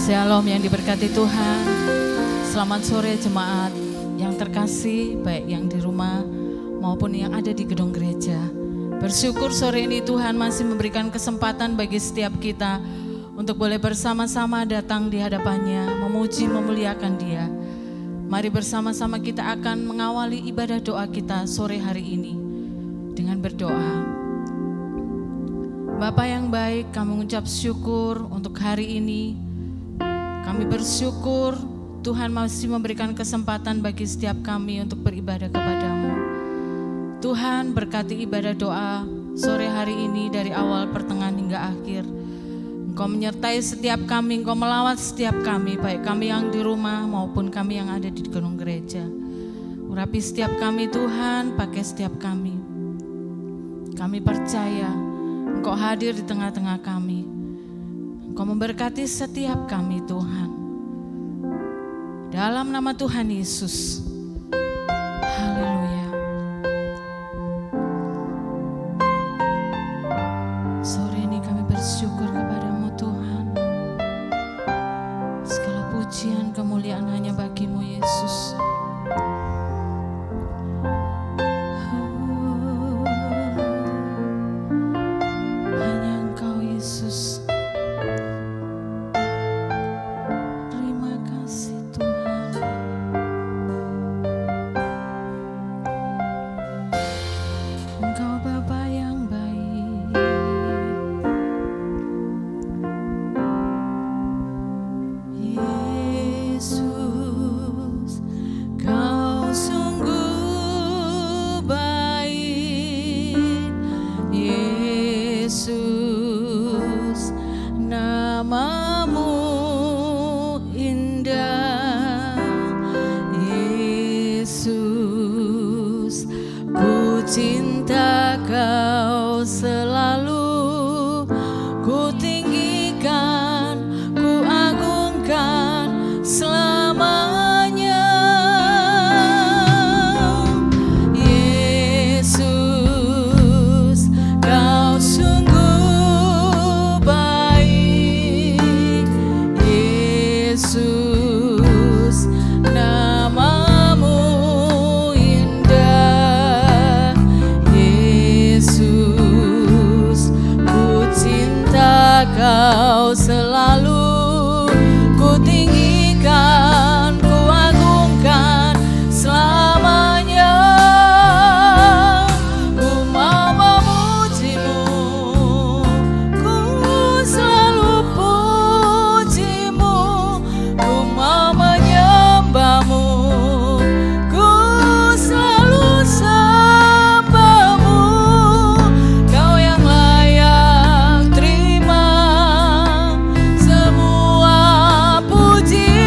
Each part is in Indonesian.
Shalom yang diberkati Tuhan. Selamat sore jemaat yang terkasih, baik yang di rumah maupun yang ada di gedung gereja. Bersyukur sore ini Tuhan masih memberikan kesempatan bagi setiap kita untuk boleh bersama-sama datang di hadapannya, memuji, memuliakan Dia. Mari bersama-sama kita akan mengawali ibadah doa kita sore hari ini dengan berdoa. Bapa yang baik, kami mengucap syukur untuk hari ini. Kami bersyukur Tuhan masih memberikan kesempatan bagi setiap kami untuk beribadah kepada-Mu. Tuhan berkati ibadah doa sore hari ini dari awal, pertengahan hingga akhir. Engkau menyertai setiap kami, Engkau melawat setiap kami, baik kami yang di rumah maupun kami yang ada di gedung gereja. Urapi setiap kami Tuhan, pakai setiap kami. Kami percaya Engkau hadir di tengah-tengah kami. Engkau memberkati setiap kami Tuhan. Dalam nama Tuhan Yesus. Haleluya. Sore ini kami bersyukur kepada-Mu Tuhan. Segala pujian kemuliaan hanya bagi-Mu Yesus. Puji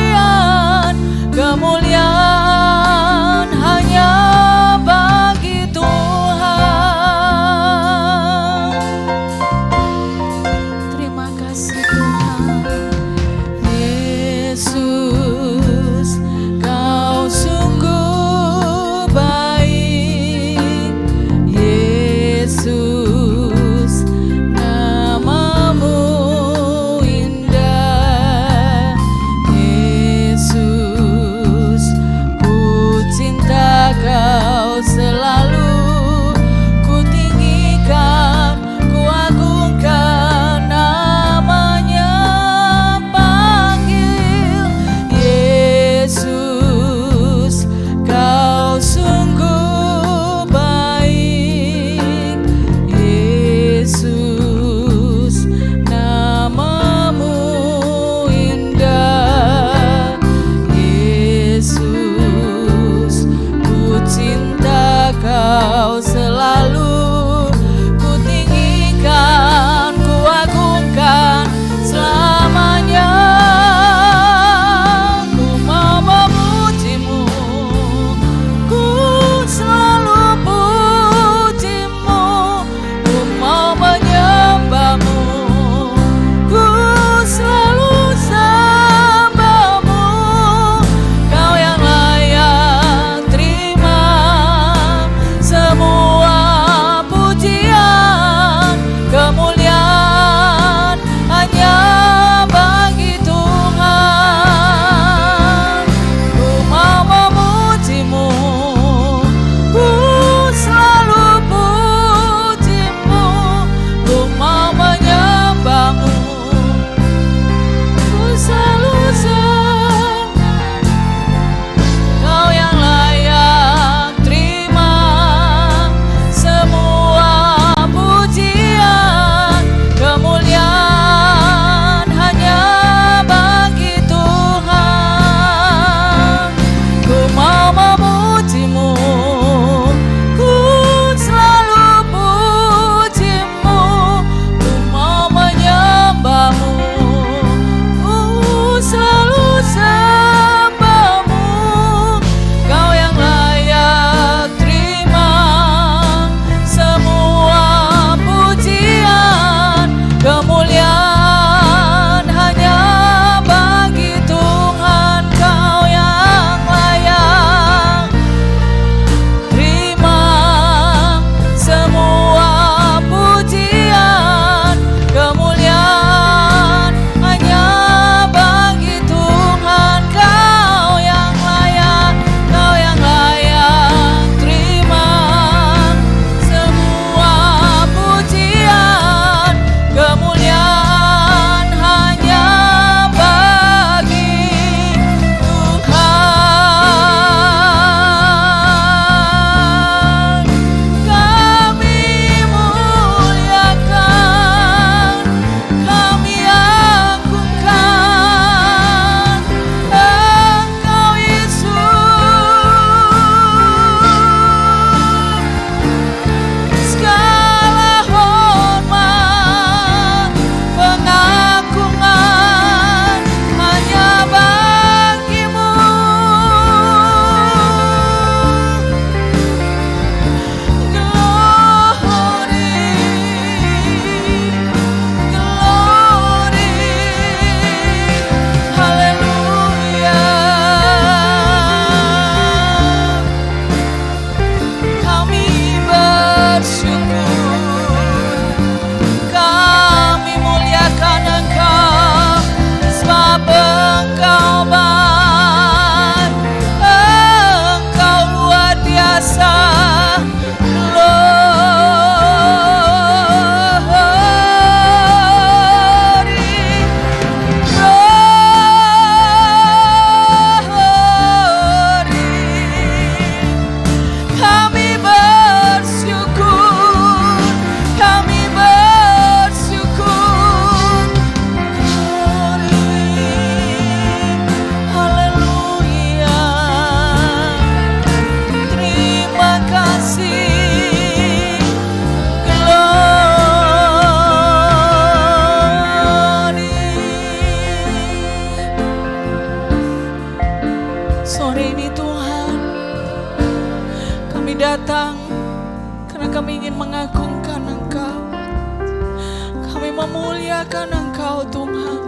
memuliakan Engkau Tuhan.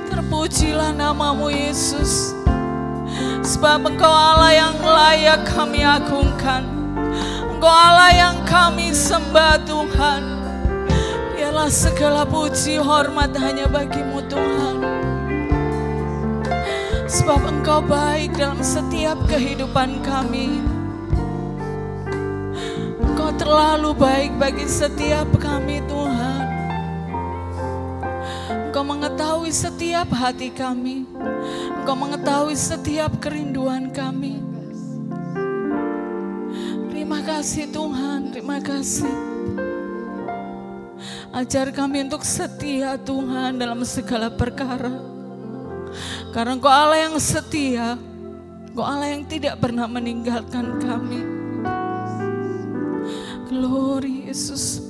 Terpujilah namamu Yesus, sebab Engkau Allah yang layak kami agungkan. Engkau Allah yang kami sembah Tuhan. Biarlah segala puji hormat hanya bagimu Tuhan, sebab Engkau baik dalam setiap kehidupan kami. Engkau terlalu baik bagi setiap kami Tuhan. Engkau mengetahui setiap hati kami. Engkau mengetahui setiap kerinduan kami. Terima kasih Tuhan, terima kasih. Ajar kami untuk setia Tuhan dalam segala perkara. Karena Engkau Allah yang setia, Engkau Allah yang tidak pernah meninggalkan kami. Glory Yesus.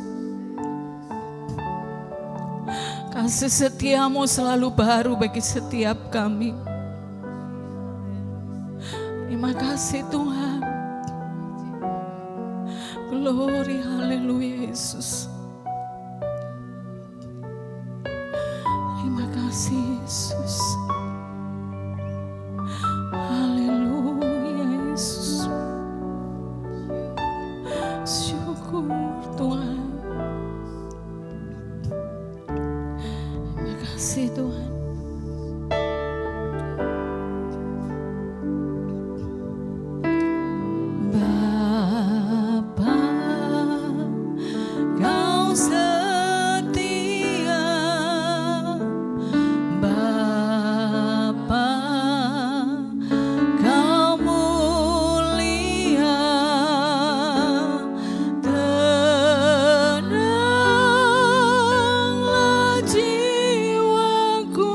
Kasih setiamu selalu baru bagi setiap kami. Terima kasih Tuhan. Glory, haleluya Yesus. Terima kasih Yesus. Haleluya Yesus. Syukur Tuhan. Terima kasih Tuhan. Bapa, Kau setia. Bapa, Kau mulia. Tenanglah jiwaku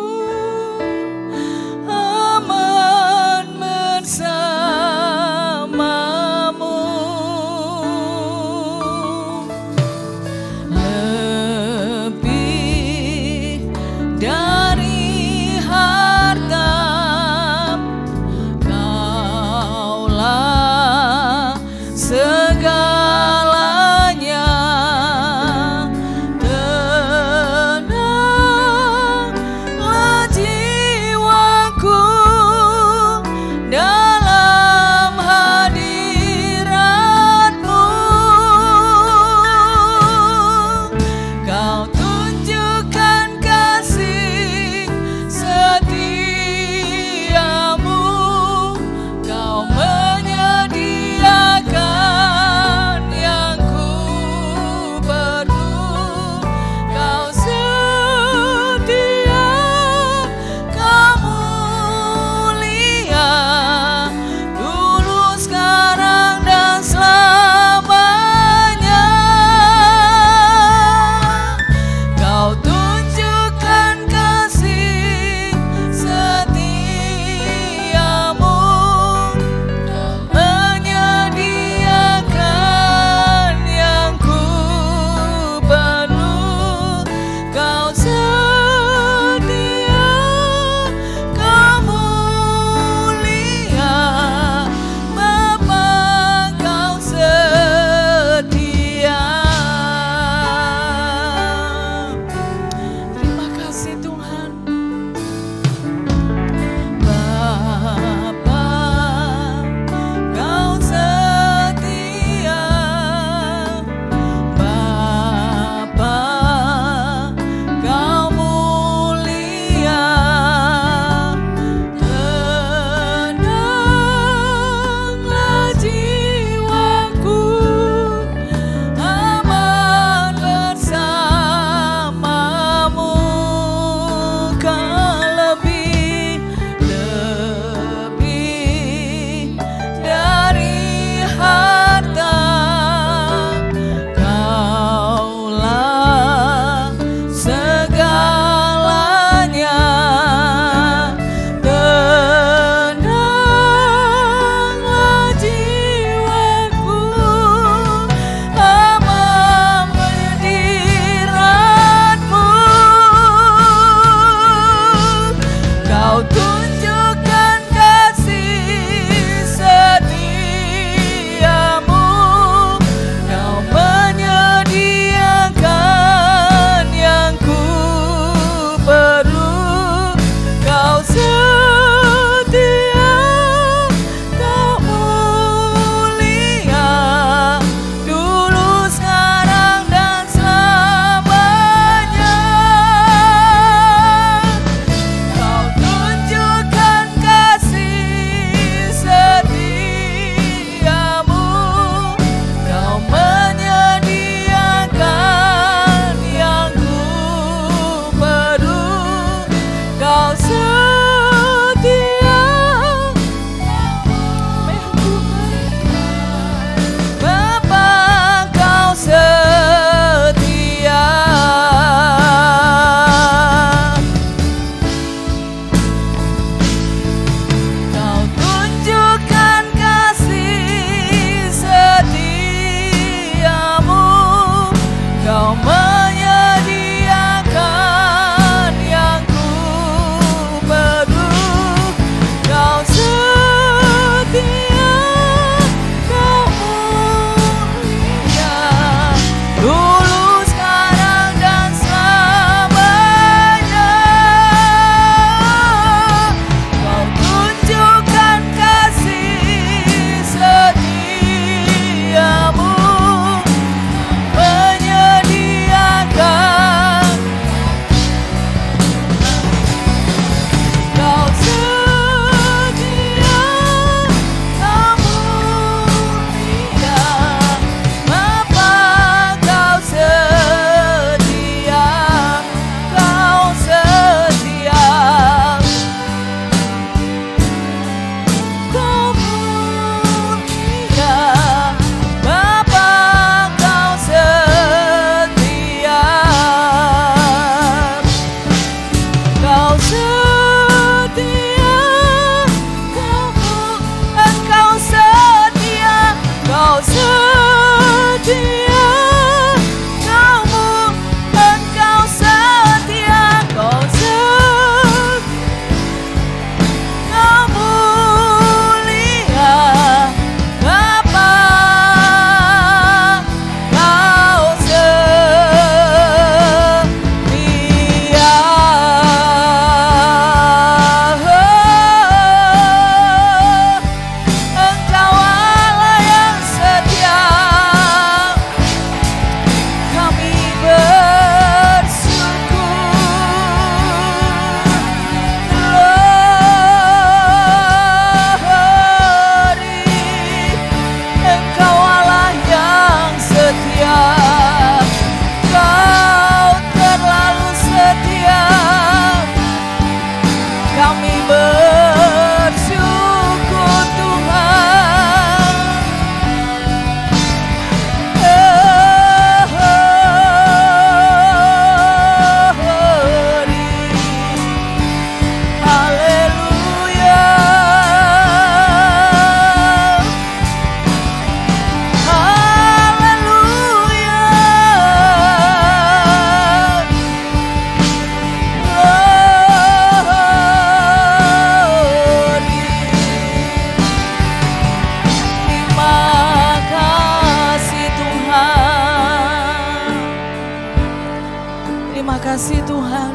Terima kasih Tuhan.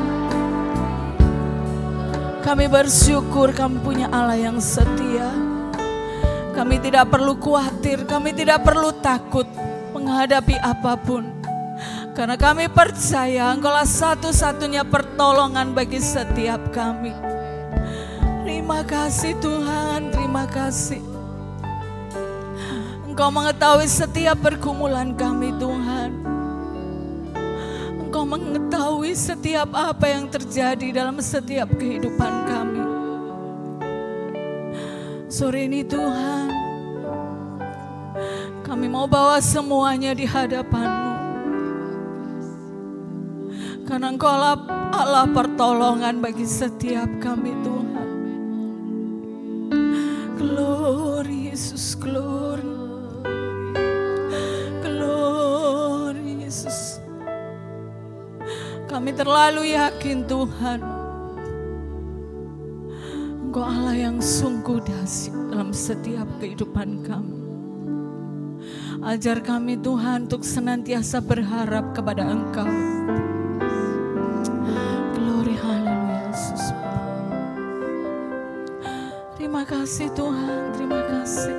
Kami bersyukur kami punya Allah yang setia. Kami tidak perlu khawatir, kami tidak perlu takut menghadapi apapun. Karena kami percaya Engkaulah satu-satunya pertolongan bagi setiap kami. Terima kasih Tuhan, terima kasih. Engkau mengetahui setiap pergumulan kami Tuhan. Engkau mengetahui setiap apa yang terjadi dalam setiap kehidupan kami. Sore ini Tuhan, kami mau bawa semuanya di hadapan-Mu. Karena Engkau Allah pertolongan bagi setiap kami Tuhan. Glory Yesus, glory. Glory Yesus. Kami terlalu yakin Tuhan, Engkau Allah yang sungguh dahsyat dalam setiap kehidupan kami. Ajar kami Tuhan untuk senantiasa berharap kepada Engkau. Glory, haleluya Yesus. Terima kasih Tuhan, terima kasih.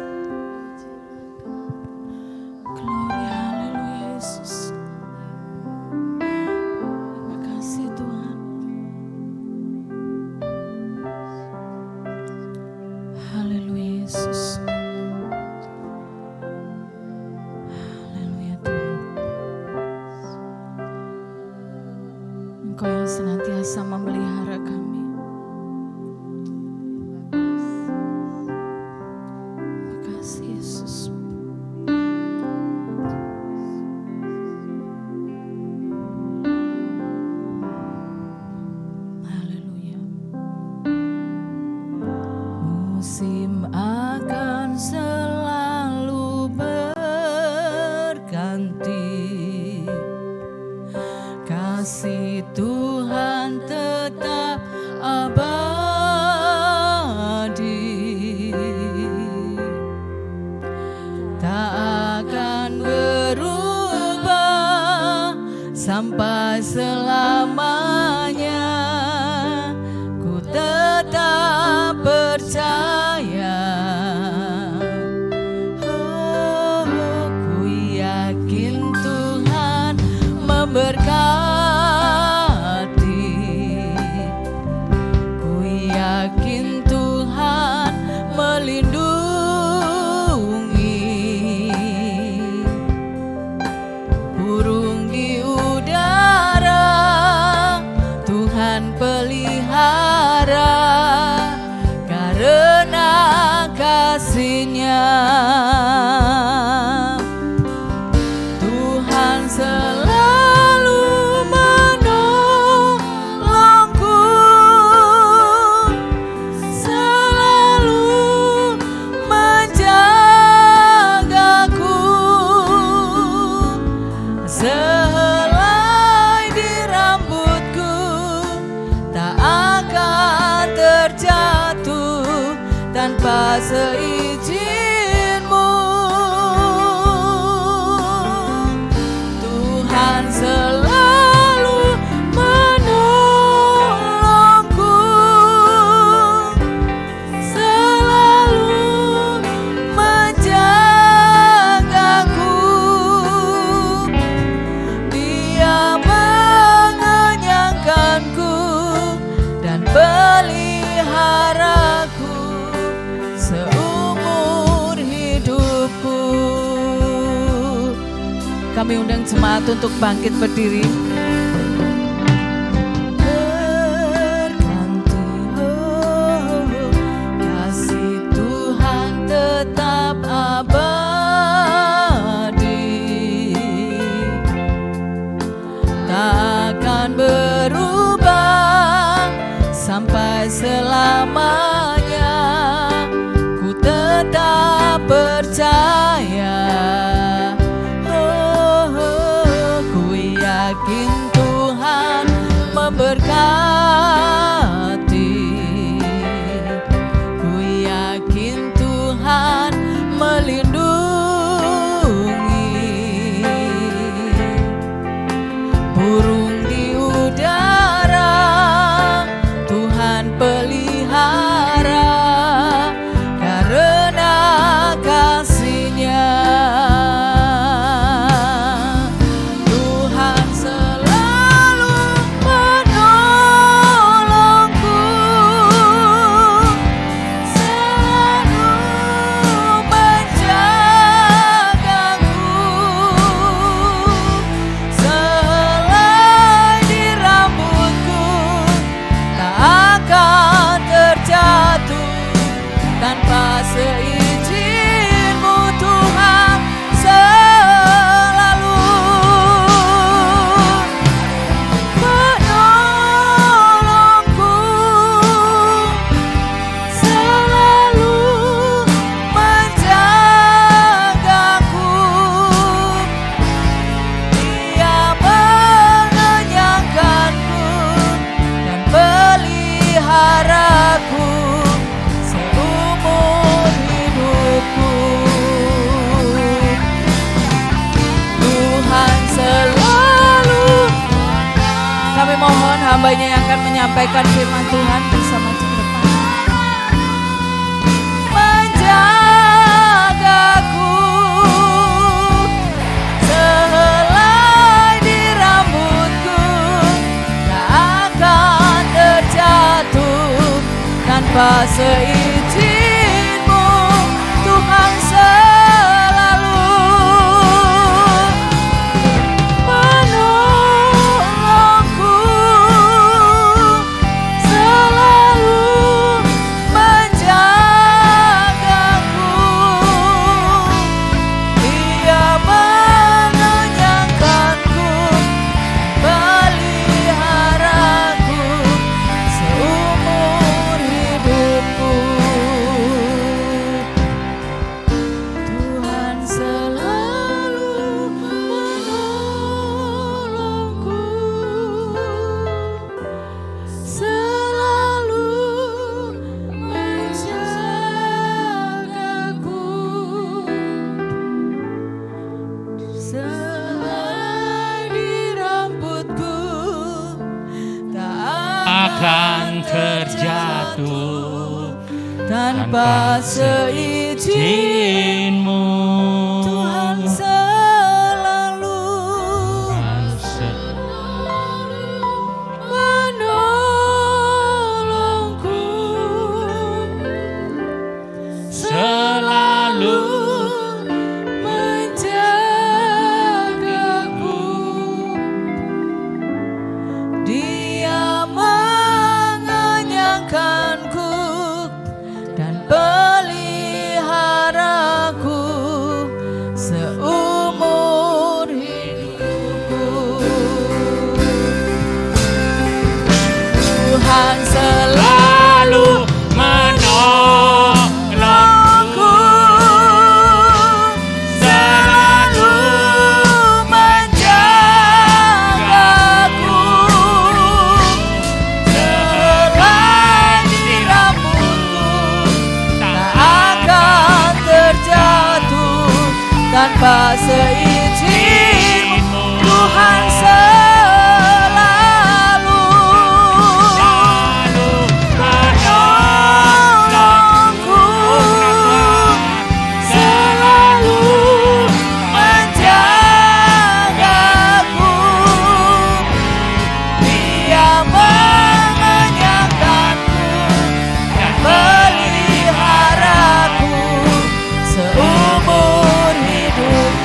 Glory, haleluya Yesus. Terima kasih Tuhan. Haleluya Yesus. Haleluya Tuhan. Engkau yang senantiasa memelihara kami. Terima kasih Yesus. Haleluya. Musim akan selalu berganti, kasih Tuhan tetap abadi, tak akan berubah sampai selamanya. Ku tetap percaya, ku yakin Tuhan memberkati, ku yakin Tuhan melindungi, burung di udara Tuhan pelihara karena kasih-Nya. Tuhan selalu menolongku, selalu menjagaku, sehelai di rambutku tak akan terjatuh tanpa seizin-Mu. Tuhan selalu menolongku, selalu menjagaku. Dia mengenyangkanku dan peliharaku seumur hidupku. Kami undang jemaat untuk bangkit berdiri. Berganti, kasih Tuhan tetap abadi, tak akan berubah sampai selamanya. Ku tetap percaya, ku yakin Tuhan memberkati, ku yakin Tuhan melindungi, burung di Kami mohon hamba-Nya yang akan menyampaikan firman Tuhan bisa maju ke depan. Menjagaku sehelai di rambutku, tak akan terjatuh tanpa seizin-Mu, Tuhan selalu menolongku, selalu menjagaku. Dia mengenyangkanku, peliharaku seumur hidupku. Tuhan selalu menolongku, selalu menjagaku. Sehelai di rambutku, tak akan terjatuh tanpa seizin-Mu, Tuhan selalu menolongku, selalu menjagaku. Dia mengenyangkanku dan peliharaku seumur hidupku. Tuhan selalu menolongku, selalu menjagaku. Sehelai di rambutku, tak akan terjatuh tanpa seizin-Mu, Tuhan selalu menolongku, selalu menjagaku. Dia mengenyangkanku dan peliharaku seumur hidup.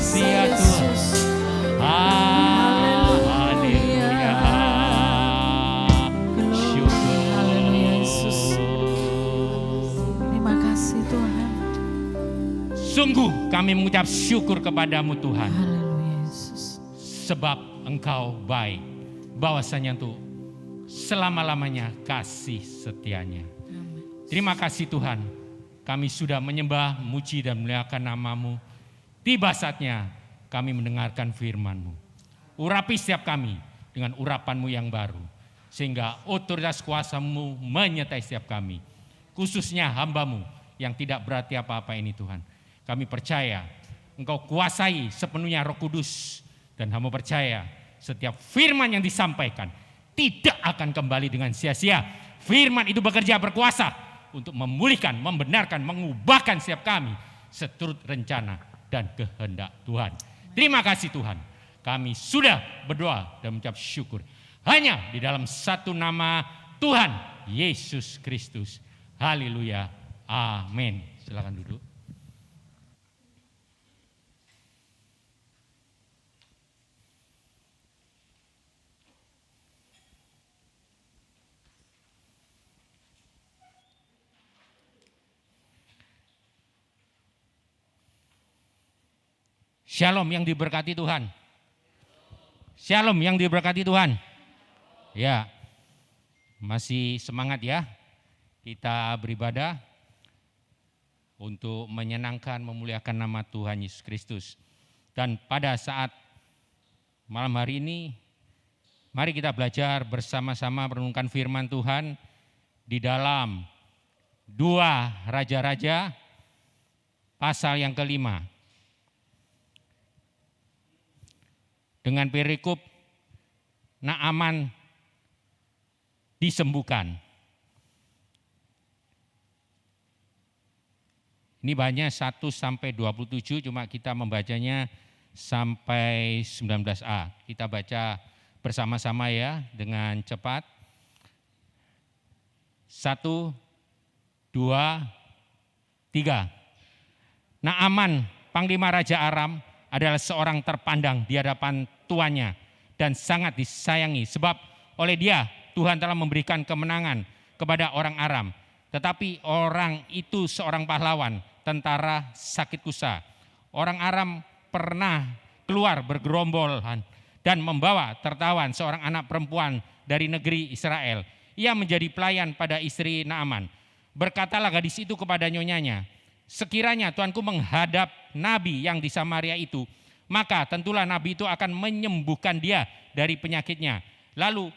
kasih ya Tuhan. Haleluya. Syukur. Haleluya Yesus. Terima kasih Tuhan. Sungguh kami mengucap syukur kepadamu Tuhan. Haleluya Yesus. Sebab Engkau baik. Bahwasanya untuk selama-lamanya kasih setianya. Terima kasih Tuhan. Kami sudah menyembah, muji dan memuliakan nama-Mu. Tiba saatnya kami mendengarkan firman-Mu. Urapi setiap kami dengan urapan-Mu yang baru. Sehingga otoritas kuasa-Mu menyertai setiap kami. Khususnya hamba-Mu yang tidak berarti apa-apa ini Tuhan. Kami percaya Engkau kuasai sepenuhnya Roh Kudus. Dan hamba percaya setiap firman yang disampaikan tidak akan kembali dengan sia-sia. Firman itu bekerja berkuasa untuk memulihkan, membenarkan, mengubahkan setiap kami seturut rencana dan kehendak Tuhan. Terima kasih Tuhan. Kami sudah berdoa dan mengucap syukur hanya di dalam satu nama Tuhan Yesus Kristus. Haleluya. Amin. Silakan duduk. Shalom yang diberkati Tuhan. Shalom yang diberkati Tuhan. Ya, masih semangat ya kita beribadah untuk menyenangkan, memuliakan nama Tuhan Yesus Kristus. Dan pada saat malam hari ini, mari kita belajar bersama-sama merenungkan firman Tuhan di dalam 2 Raja-Raja pasal yang ke-5. Dengan perikop Naaman disembuhkan. Ini banyak 1 sampai 27, cuma kita membacanya sampai 19a. Kita baca bersama-sama ya dengan cepat. 1, 2, 3. Naaman, panglima Raja Aram, adalah seorang terpandang di hadapan tuannya dan sangat disayangi sebab oleh dia Tuhan telah memberikan kemenangan kepada orang Aram. Tetapi orang itu seorang pahlawan, tentara sakit kusta. Orang Aram pernah keluar bergerombolan dan membawa tertawan seorang anak perempuan dari negeri Israel. Ia menjadi pelayan pada istri Naaman. Berkatalah gadis itu kepada nyonyanya, sekiranya tuanku menghadap nabi yang di Samaria itu, maka tentulah nabi itu akan menyembuhkan dia dari penyakitnya. Lalu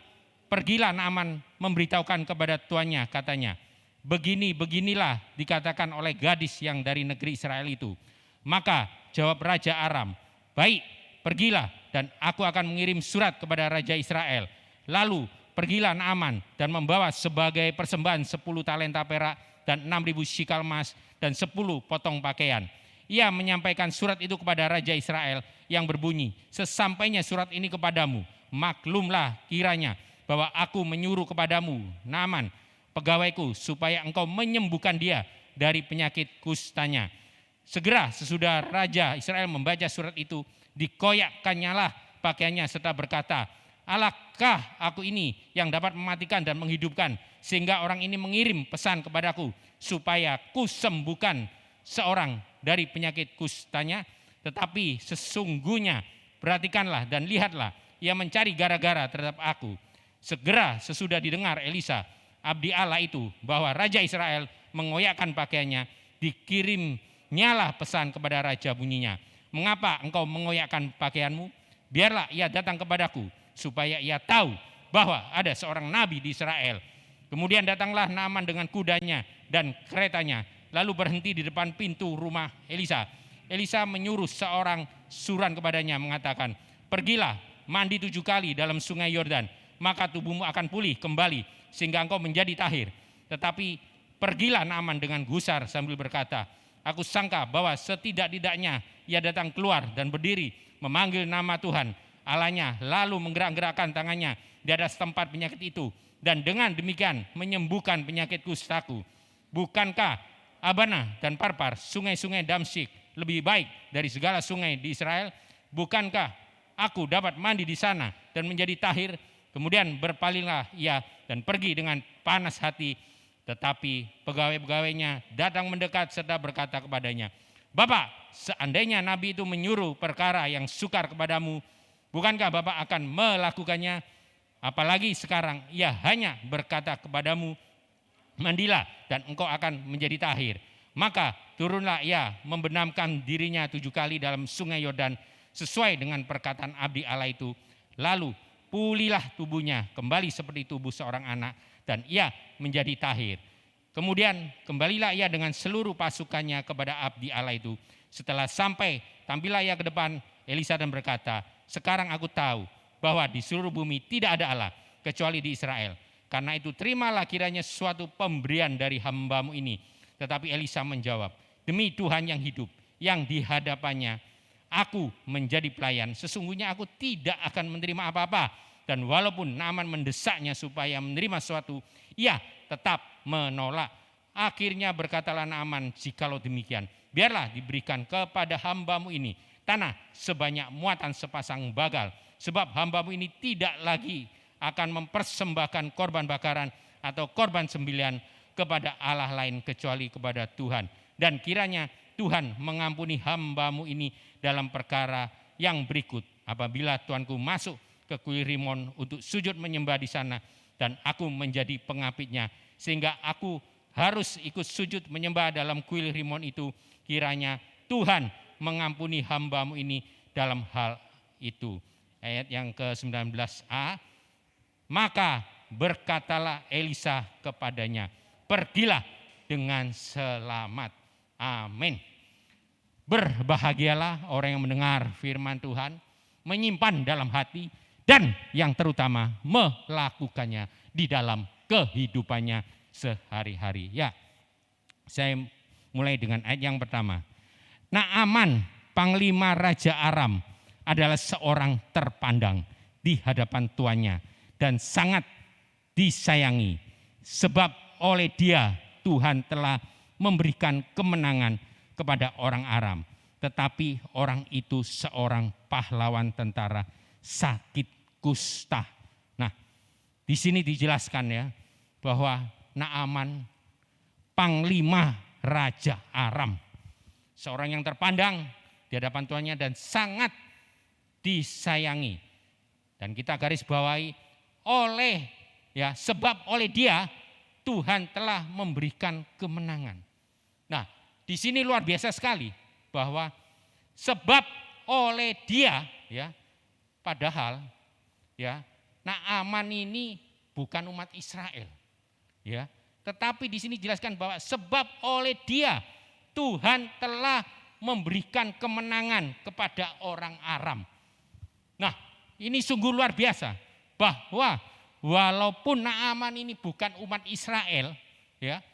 pergilah Naaman memberitahukan kepada tuannya, katanya, beginilah dikatakan oleh gadis yang dari negeri Israel itu. Maka jawab Raja Aram, baik, pergilah dan aku akan mengirim surat kepada Raja Israel. Lalu pergilah Naaman dan membawa sebagai persembahan 10 talenta perak dan 6.000 shikal emas dan 10 potong pakaian. Ia menyampaikan surat itu kepada Raja Israel yang berbunyi, sesampainya surat ini kepadamu, maklumlah kiranya bahwa aku menyuruh kepadamu, Naaman, pegawaiku, supaya engkau menyembuhkan dia dari penyakit kustanya. Segera sesudah Raja Israel membaca surat itu, dikoyakkannyalah pakaiannya serta berkata, alakah aku ini yang dapat mematikan dan menghidupkan, sehingga orang ini mengirim pesan kepadaku supaya kusembuhkan seorang dari penyakit kustanya. Tetapi sesungguhnya perhatikanlah dan lihatlah, ia mencari gara-gara terhadap aku. Segera sesudah didengar Elisa abdi Allah itu bahwa Raja Israel mengoyakkan pakaiannya, dikirimnyalah pesan kepada raja bunyinya, mengapa engkau mengoyakkan pakaianmu? Biarlah ia datang kepadaku supaya ia tahu bahwa ada seorang nabi di Israel. Kemudian datanglah Naaman dengan kudanya dan keretanya, lalu berhenti di depan pintu rumah Elisa. Elisa menyuruh seorang suran kepadanya mengatakan, pergilah mandi 7 kali dalam sungai Yordan, maka tubuhmu akan pulih kembali sehingga engkau menjadi tahir. Tetapi pergilah Naaman dengan gusar sambil berkata, aku sangka bahwa setidak-tidaknya ia datang keluar dan berdiri memanggil nama Tuhan Allahnya, lalu menggerak-gerakkan tangannya di atas tempat penyakit itu, dan dengan demikian menyembuhkan penyakit kustaku. Bukankah Abana dan Parpar, sungai-sungai Damsyik lebih baik dari segala sungai di Israel? Bukankah aku dapat mandi di sana dan menjadi tahir?" Kemudian berpalinglah ia dan pergi dengan panas hati. Tetapi pegawai-pegawainya datang mendekat serta berkata kepadanya, "Bapak, seandainya nabi itu menyuruh perkara yang sukar kepadamu, bukankah Bapak akan melakukannya? Apalagi sekarang ia hanya berkata kepadamu, 'Mandilah dan engkau akan menjadi tahir.' Maka turunlah ia membenamkan dirinya 7 kali dalam sungai Yordan sesuai dengan perkataan abdi Allah itu. Lalu pulihlah tubuhnya kembali seperti tubuh seorang anak dan ia menjadi tahir. Kemudian kembalilah ia dengan seluruh pasukannya kepada abdi Allah itu. Setelah sampai, tampillah ia ke depan Elisa dan berkata, 'Sekarang aku tahu bahwa di seluruh bumi tidak ada Allah kecuali di Israel. Karena itu terimalah kiranya suatu pemberian dari hambamu ini.' Tetapi Elisa menjawab, 'Demi Tuhan yang hidup, yang di hadapannya aku menjadi pelayan, sesungguhnya aku tidak akan menerima apa-apa.' Dan walaupun Naaman mendesaknya supaya menerima sesuatu, ia tetap menolak. Akhirnya berkatalah Naaman, 'Jikalau demikian, biarlah diberikan kepada hambamu ini tanah sebanyak muatan sepasang bagal. Sebab hambamu ini tidak lagi akan mempersembahkan korban bakaran atau korban sembelihan kepada Allah lain kecuali kepada Tuhan. Dan kiranya Tuhan mengampuni hambamu ini dalam perkara yang berikut. Apabila tuanku masuk ke kuil Rimon untuk sujud menyembah di sana, dan aku menjadi pengapitnya, sehingga aku harus ikut sujud menyembah dalam kuil Rimon itu, kiranya Tuhan mengampuni hambamu ini dalam hal itu." Ayat yang ke-19a, maka berkatalah Elisa kepadanya, "Pergilah dengan selamat." Amin. Berbahagialah orang yang mendengar firman Tuhan, menyimpan dalam hati, dan yang terutama melakukannya di dalam kehidupannya sehari-hari. Ya, saya mulai dengan ayat yang pertama. Naaman, panglima Raja Aram, adalah seorang terpandang di hadapan tuannya dan sangat disayangi. Sebab oleh dia Tuhan telah memberikan kemenangan kepada orang Aram. Tetapi orang itu seorang pahlawan tentara sakit kusta. Nah, di sini dijelaskan ya bahwa Naaman panglima Raja Aram, seorang yang terpandang di hadapan tuannya dan sangat disayangi. Dan kita garis bawahi sebab oleh dia Tuhan telah memberikan kemenangan. Nah, di sini luar biasa sekali bahwa sebab oleh dia ya, padahal ya Naaman ini bukan umat Israel ya, tetapi di sini dijelaskan bahwa sebab oleh dia Tuhan telah memberikan kemenangan kepada orang Aram. Nah, ini sungguh luar biasa bahwa walaupun Naaman ini bukan umat Israel ya,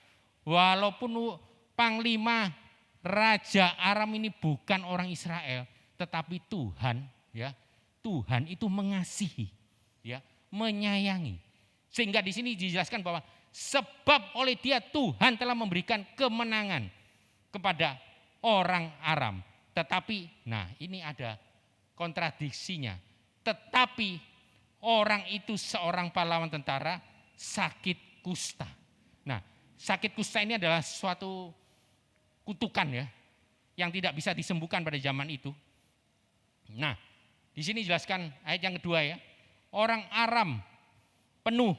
walaupun panglima Raja Aram ini bukan orang Israel, tetapi Tuhan ya, Tuhan itu mengasihi ya, menyayangi. Sehingga di sini dijelaskan bahwa sebab oleh dia Tuhan telah memberikan kemenangan kepada orang Aram. Tetapi nah ini ada kontradiksinya. Tetapi orang itu seorang pahlawan tentara sakit kusta. Nah, sakit kusta ini adalah suatu kutukan ya, yang tidak bisa disembuhkan pada zaman itu. Nah, di sini jelaskan ayat yang kedua ya. Orang Aram penuh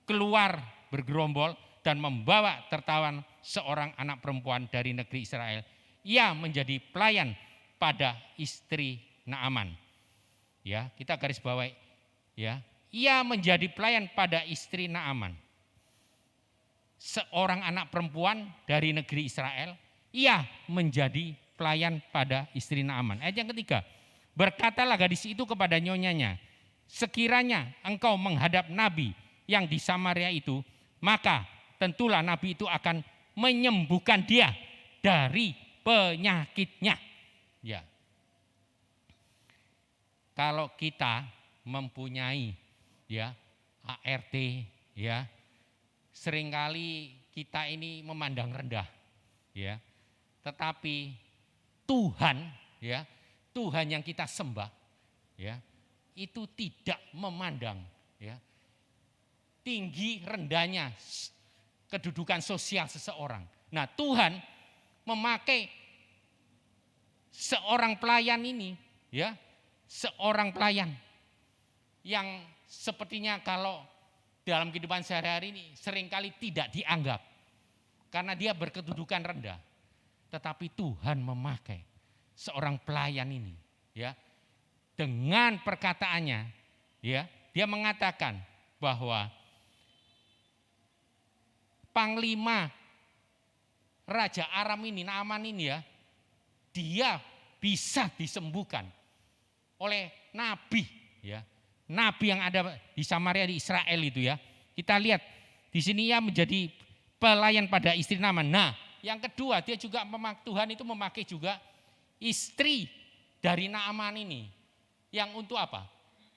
keluar bergerombol dan membawa tertawan seorang anak perempuan dari negeri Israel. Ia menjadi pelayan pada istri Naaman. Ya, kita garis bawahi ya. Ia menjadi pelayan pada istri Naaman. Seorang anak perempuan dari negeri Israel, ia menjadi pelayan pada istri Naaman. Ayat yang ketiga, berkatalah gadis itu kepada nyonyanya, "Sekiranya engkau menghadap nabi yang di Samaria itu, maka tentulah nabi itu akan menyembuhkan dia dari penyakitnya." Ya. Kalau kita mempunyai ya ART ya, seringkali kita ini memandang rendah ya. Tetapi Tuhan, ya, Tuhan yang kita sembah, ya, itu tidak memandang, ya, tinggi rendahnya kedudukan sosial seseorang. Nah, Tuhan memakai seorang pelayan ini, ya, seorang pelayan yang sepertinya kalau dalam kehidupan sehari-hari ini seringkali tidak dianggap karena dia berkedudukan rendah. Tetapi Tuhan memakai seorang pelayan ini, ya, dengan perkataannya, ya, dia mengatakan bahwa panglima Raja Aram ini, Naaman ini, ya, dia bisa disembuhkan oleh nabi, ya, nabi yang ada di Samaria di Israel itu, ya. Kita lihat di sini ia menjadi pelayan pada istri Naaman. Nah, yang kedua dia juga Tuhan itu memakai juga istri dari Naaman ini, yang untuk apa?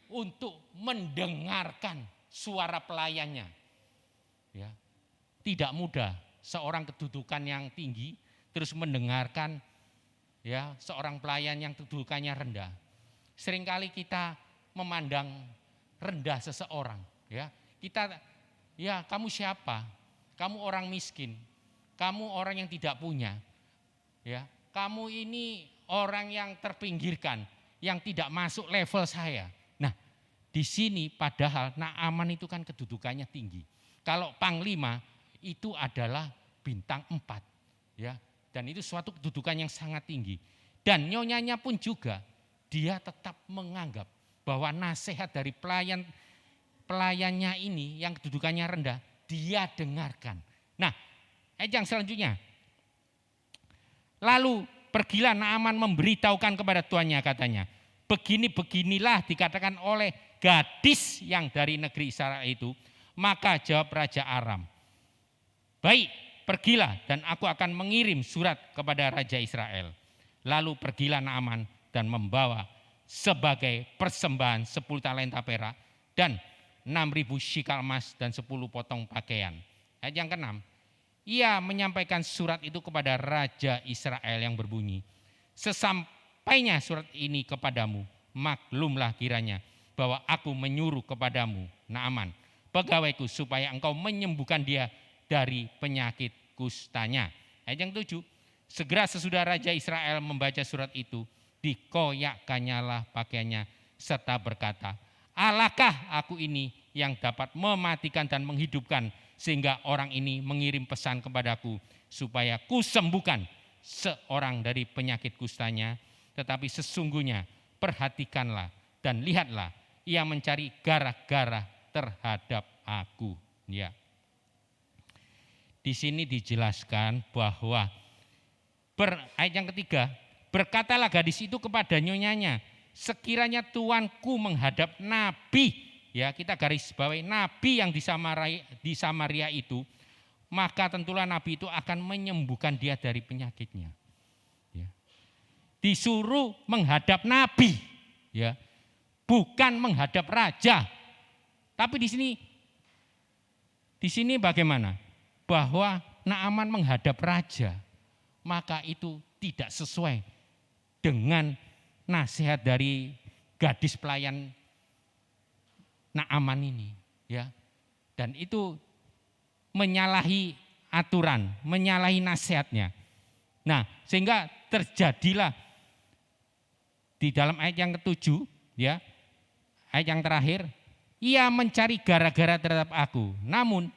Untuk mendengarkan suara pelayannya, ya. Tidak mudah seorang kedudukan yang tinggi terus mendengarkan, ya, seorang pelayan yang kedudukannya rendah. Seringkali kita memandang rendah seseorang, ya. Kita, ya, kamu siapa? Kamu orang miskin, kamu orang yang tidak punya, ya. Kamu ini orang yang terpinggirkan, yang tidak masuk level saya. Nah, di sini padahal Naaman itu kan kedudukannya tinggi. Kalau panglima itu adalah bintang 4, ya. Dan itu suatu kedudukan yang sangat tinggi. Dan nyonyanya pun juga dia tetap menganggap bahwa nasihat dari pelayannya ini yang kedudukannya rendah, dia dengarkan. Nah, ayat yang selanjutnya. Lalu pergilah Naaman memberitahukan kepada tuannya, katanya, begini-beginilah dikatakan oleh gadis yang dari negeri Israel itu. Maka jawab Raja Aram, baik, pergilah dan aku akan mengirim surat kepada Raja Israel. Lalu pergilah Naaman dan membawa sebagai persembahan 10 talenta perak dan 6.000 shikal emas dan 10 potong pakaian. Ayat yang ke-6. Ia menyampaikan surat itu kepada Raja Israel yang berbunyi, sesampainya surat ini kepadamu, maklumlah kiranya bahwa aku menyuruh kepadamu, Naaman, pegawaiku, supaya engkau menyembuhkan dia dari penyakit kustanya. Ayat yang 7. Segera sesudah Raja Israel membaca surat itu, dikoyakkannya pakaiannya serta berkata, alakah aku ini yang dapat mematikan dan menghidupkan, sehingga orang ini mengirim pesan kepadaku supaya kusembuhkan seorang dari penyakit kustanya. Tetapi sesungguhnya perhatikanlah dan lihatlah, ia mencari gara-gara terhadap aku. Ya. Di sini dijelaskan bahwa ayat yang ketiga, berkatalah gadis itu kepada nyonyanya, sekiranya tuanku menghadap nabi, ya, kita garis bawahi nabi yang di Samaria itu, maka tentulah nabi itu akan menyembuhkan dia dari penyakitnya. Ya. Disuruh menghadap nabi, ya, bukan menghadap raja. Tapi di sini bagaimana? Bahwa Naaman menghadap raja, maka itu tidak sesuai dengan nasihat dari gadis pelayan Naaman ini, ya. Dan itu menyalahi aturan, menyalahi nasihatnya. Nah, sehingga terjadilah di dalam ayat yang ke-7, ya, ayat yang terakhir, ia mencari gara-gara terhadap aku. Namun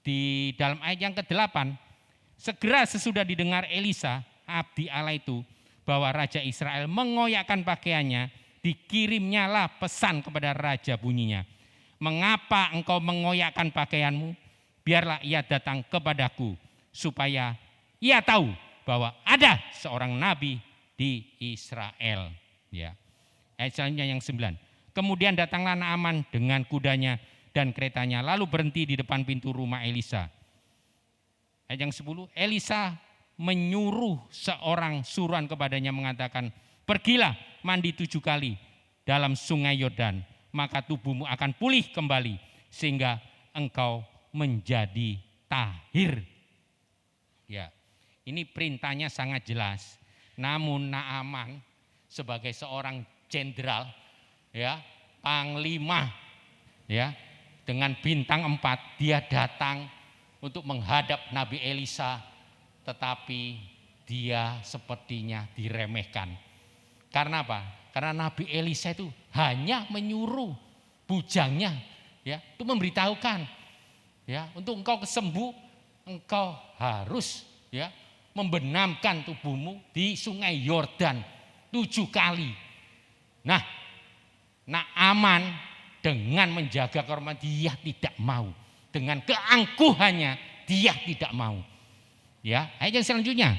di dalam ayat yang ke-8, segera sesudah didengar Elisa, abdi Allah itu, bahwa Raja Israel mengoyakkan pakaiannya, dikirimnyalah pesan kepada raja, bunyinya, mengapa engkau mengoyakkan pakaianmu? Biarlah ia datang kepadaku, supaya ia tahu bahwa ada seorang nabi di Israel. Ya. Ayat selanjutnya yang 9. Kemudian datanglah Naaman dengan kudanya dan keretanya, lalu berhenti di depan pintu rumah Elisa. Ayat yang 10, Elisa menyuruh seorang suruhan kepadanya mengatakan, pergilah mandi 7 kali dalam sungai Yordan, maka tubuhmu akan pulih kembali sehingga engkau menjadi tahir. Ya, ini perintahnya sangat jelas. Namun Naaman sebagai seorang jenderal, ya, panglima, ya, dengan bintang 4, dia datang untuk menghadap Nabi Elisa, tetapi dia sepertinya diremehkan. Karena apa? Karena Nabi Elisa itu hanya menyuruh bujangnya, ya, itu memberitahukan, ya, untuk engkau kesembuh, engkau harus, ya, membenamkan tubuhmu di sungai Yordan 7 kali. Nah, Naaman dengan menjaga kehormatan dia tidak mau. Dengan keangkuhannya dia tidak mau. Ya, ayat yang selanjutnya.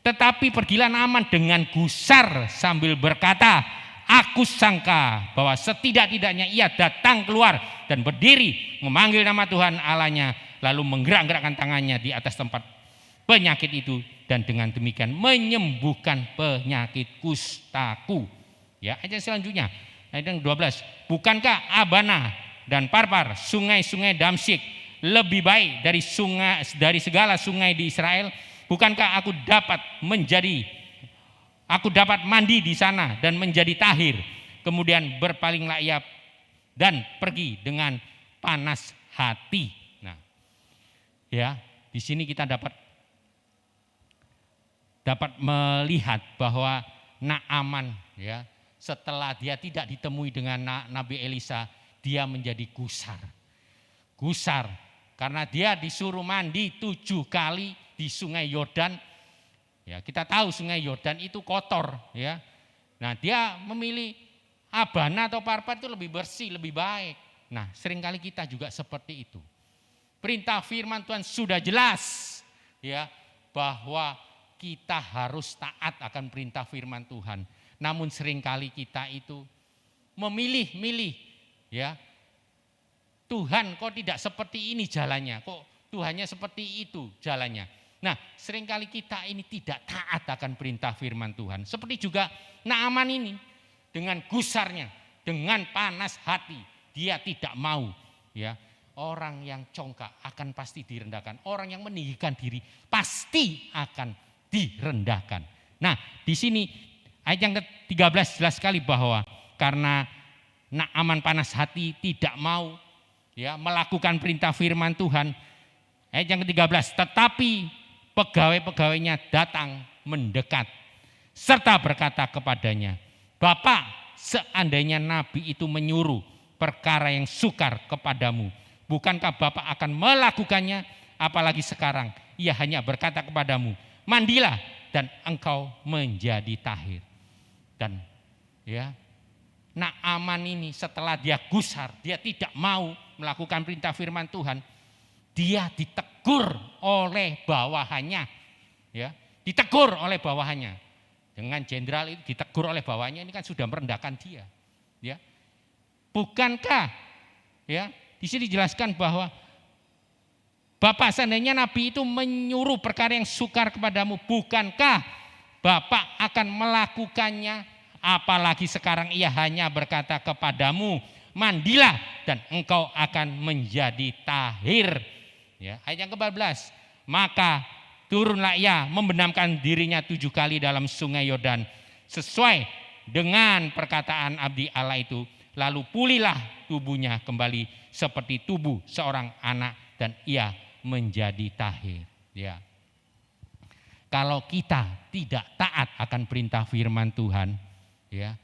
Tetapi pergilah Naaman dengan gusar sambil berkata, aku sangka bahwa setidak-tidaknya ia datang keluar dan berdiri memanggil nama Tuhan Allahnya, lalu menggerak-gerakkan tangannya di atas tempat penyakit itu, dan dengan demikian menyembuhkan penyakit kustaku. Ya, ayat yang selanjutnya. Ayat yang 12. Bukankah Abana dan Parpar, sungai-sungai Damsyik, lebih baik dari segala sungai di Israel? Bukankah aku dapat mandi di sana dan menjadi tahir? Kemudian berpalinglah ia dan pergi dengan panas hati. Nah, ya, di sini kita dapat melihat bahwa Naaman, ya, setelah dia tidak ditemui dengan Nabi Elisa, dia menjadi gusar. Gusar karena dia disuruh mandi 7 kali di sungai Yordan. Ya, kita tahu sungai Yordan itu kotor, ya. Nah, dia memilih Abana atau Parpar itu lebih bersih, lebih baik. Nah, seringkali kita juga seperti itu. Perintah firman Tuhan sudah jelas, ya, bahwa kita harus taat akan perintah firman Tuhan. Namun seringkali kita itu memilih-milih, ya. Tuhan kok tidak seperti ini jalannya, kok Tuhannya seperti itu jalannya. Nah, seringkali kita ini tidak taat akan perintah firman Tuhan. Seperti juga Naaman ini, dengan gusarnya, dengan panas hati, dia tidak mau, ya. Orang yang congkak akan pasti direndahkan. Orang yang meninggikan diri pasti akan direndahkan. Nah, di sini ayat yang ke-13 jelas sekali bahwa karena Naaman panas hati tidak mau, ya, melakukan perintah firman Tuhan. Ayat yang ke-13, tetapi pegawai-pegawainya datang mendekat serta berkata kepadanya, Bapak, seandainya nabi itu menyuruh perkara yang sukar kepadamu, bukankah Bapak akan melakukannya? Apalagi sekarang ia hanya berkata kepadamu, mandilah dan engkau menjadi tahir. Dan, ya, Naaman ini setelah dia gusar, dia tidak mau melakukan perintah firman Tuhan, dia ditegur oleh bawahannya, ya, ditegur oleh bawahannya. Dengan jenderal itu ditegur oleh bawahannya, ini kan sudah merendahkan dia, ya. Bukankah, ya, di sini dijelaskan bahwa Bapak, seandainya nabi itu menyuruh perkara yang sukar kepadamu, bukankah Bapak akan melakukannya? Apalagi sekarang ia hanya berkata kepadamu, mandilah dan engkau akan menjadi tahir. Ya, ayat yang ke-14, maka turunlah ia membenamkan dirinya 7 kali dalam sungai Yordan sesuai dengan perkataan abdi Allah itu, lalu pulihlah tubuhnya kembali seperti tubuh seorang anak dan ia menjadi tahir. Ya. Kalau kita tidak taat akan perintah firman Tuhan, ya,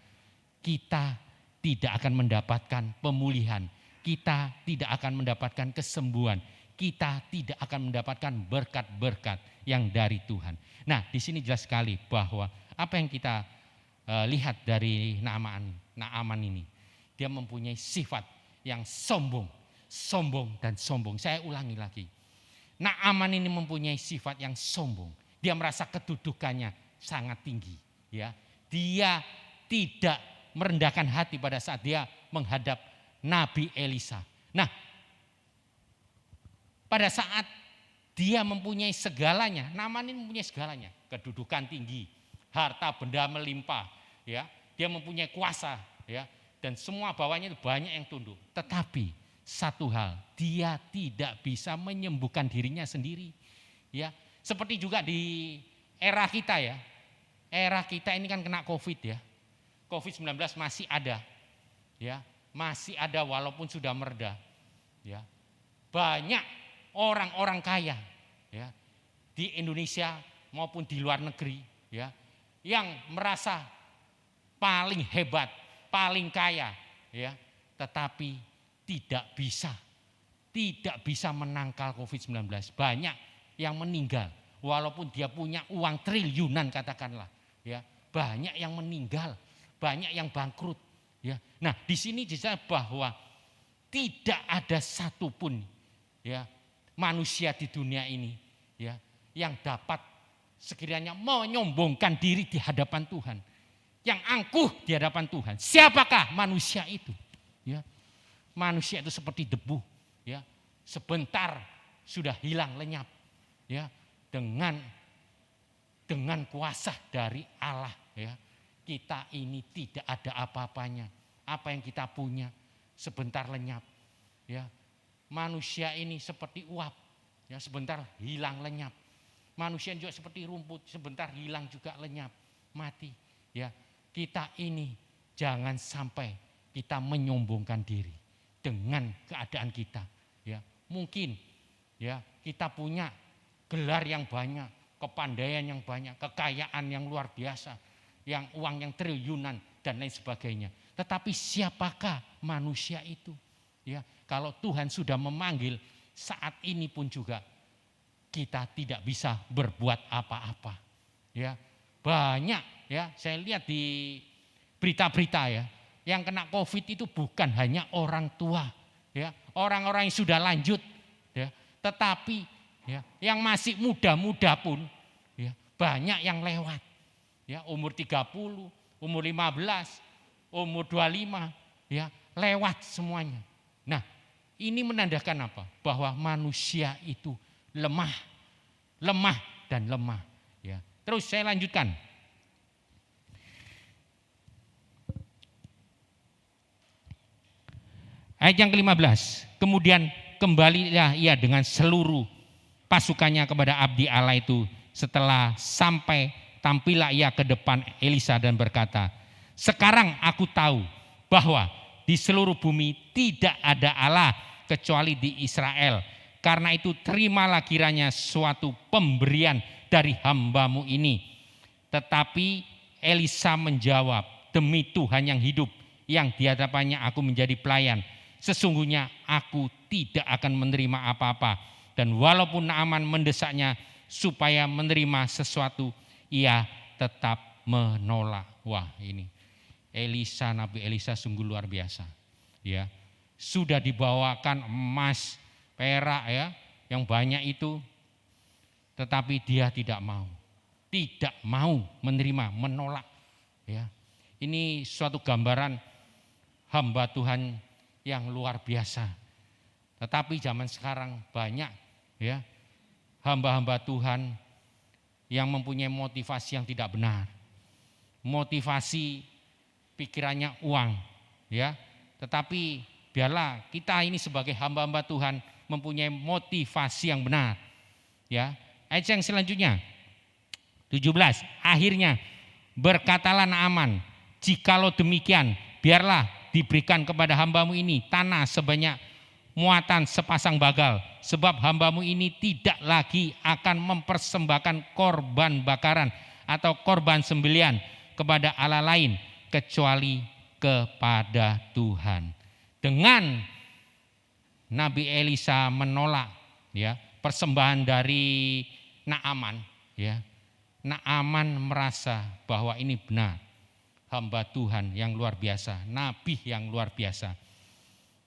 kita tidak akan mendapatkan pemulihan, kita tidak akan mendapatkan kesembuhan, kita tidak akan mendapatkan berkat-berkat yang dari Tuhan. Nah, di sini jelas sekali bahwa apa yang kita lihat dari Naaman ini, dia mempunyai sifat yang sombong dan sombong. Saya ulangi lagi, Naaman ini mempunyai sifat yang sombong. Dia merasa kedudukannya sangat tinggi, ya. Dia tidak merendahkan hati pada saat dia menghadap Nabi Elisa. Nah, pada saat dia mempunyai segalanya, Naaman ini mempunyai segalanya, kedudukan tinggi, harta benda melimpah, ya. Dia mempunyai kuasa, ya, dan semua bawahnya itu banyak yang tunduk. Tetapi satu hal, dia tidak bisa menyembuhkan dirinya sendiri, ya. Seperti juga di era kita, ya. era kita ini kan kena COVID ya. COVID-19 masih ada. Ya, masih ada walaupun sudah mereda. Ya. Banyak orang-orang kaya ya, di Indonesia maupun di luar negeri ya, yang merasa paling hebat, paling kaya ya, tetapi tidak bisa menangkal COVID-19. Banyak yang meninggal walaupun dia punya uang triliunan katakanlah ya, banyak yang meninggal, banyak yang bangkrut ya. Nah, di sini disebut bahwa tidak ada satupun ya manusia di dunia ini ya yang dapat sekiranya menyombongkan diri di hadapan Tuhan, yang angkuh di hadapan Tuhan. Siapakah manusia itu? Ya, manusia itu seperti debu, ya, sebentar sudah hilang lenyap, ya, dengan kuasa dari Allah. Ya, kita ini tidak ada apa-apanya. Apa yang kita punya sebentar lenyap. Ya, manusia ini seperti uap, ya, sebentar hilang lenyap. Manusia juga seperti rumput, sebentar hilang juga lenyap, mati. Ya, kita ini jangan sampai kita menyombongkan diri dengan keadaan kita. Ya, mungkin ya kita punya gelar yang banyak, kepandaian yang banyak, kekayaan yang luar biasa, yang uang yang triliunan dan lain sebagainya. Tetapi siapakah manusia itu? Ya, kalau Tuhan sudah memanggil saat ini pun juga kita tidak bisa berbuat apa-apa. Ya, banyak ya, saya lihat di berita-berita ya, yang kena COVID itu bukan hanya orang tua, ya, orang-orang yang sudah lanjut, ya, tetapi ya, yang masih muda-muda pun ya, banyak yang lewat. Ya, umur 30, umur 15, umur 25, ya, lewat semuanya. Nah, ini menandakan apa? Bahwa manusia itu lemah dan lemah. Ya. Terus saya lanjutkan. Ayat yang ke-15. Kemudian kembalilah ia dengan seluruh pasukannya kepada abdi Allah itu. Setelah sampai, tampillah ia ke depan Elisa dan berkata, sekarang aku tahu bahwa di seluruh bumi tidak ada Allah kecuali di Israel. Karena itu terimalah kiranya suatu pemberian dari hambamu ini. Tetapi Elisa menjawab, demi Tuhan yang hidup, yang di hadapannya aku menjadi pelayan, sesungguhnya aku tidak akan menerima apa-apa. Dan walaupun Naaman mendesaknya supaya menerima sesuatu, ia tetap menolak. Wah, ini Elisa, Nabi Elisa sungguh luar biasa. Ya, sudah dibawakan emas, perak ya, yang banyak itu, tetapi dia tidak mau menerima, menolak. Ya, ini suatu gambaran hamba Tuhan yang luar biasa. Tetapi zaman sekarang banyak ya hamba-hamba Tuhan yang mempunyai motivasi yang tidak benar. Motivasi pikirannya uang, ya. Tetapi biarlah kita ini sebagai hamba-hamba Tuhan mempunyai motivasi yang benar. Ya. Ayat yang selanjutnya 17. Akhirnya berkatalah Naaman, jikalau demikian biarlah diberikan kepada hambamu ini tanah sebanyak muatan sepasang bagal, sebab hambamu ini tidak lagi akan mempersembahkan korban bakaran atau korban sembelian kepada Allah lain kecuali kepada Tuhan. Dengan Nabi Elisa menolak ya persembahan dari Naaman, ya, Naaman merasa bahwa ini benar, hamba Tuhan yang luar biasa, nabi yang luar biasa.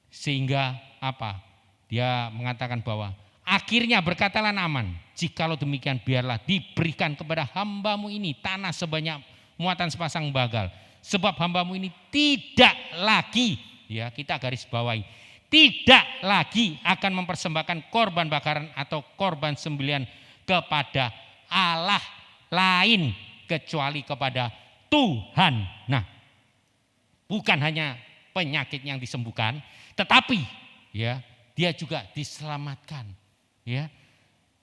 Sehingga apa? Dia mengatakan bahwa akhirnya berkatalah Naaman, jikalau demikian biarlah diberikan kepada hambamu ini tanah sebanyak muatan sepasang bagal, sebab hambamu ini tidak lagi, ya kita garis bawahi, tidak lagi akan mempersembahkan korban bakaran atau korban sembelian kepada Allah lain kecuali kepada Tuhan. Nah, bukan hanya penyakit yang disembuhkan, tetapi ya dia juga diselamatkan. Ya.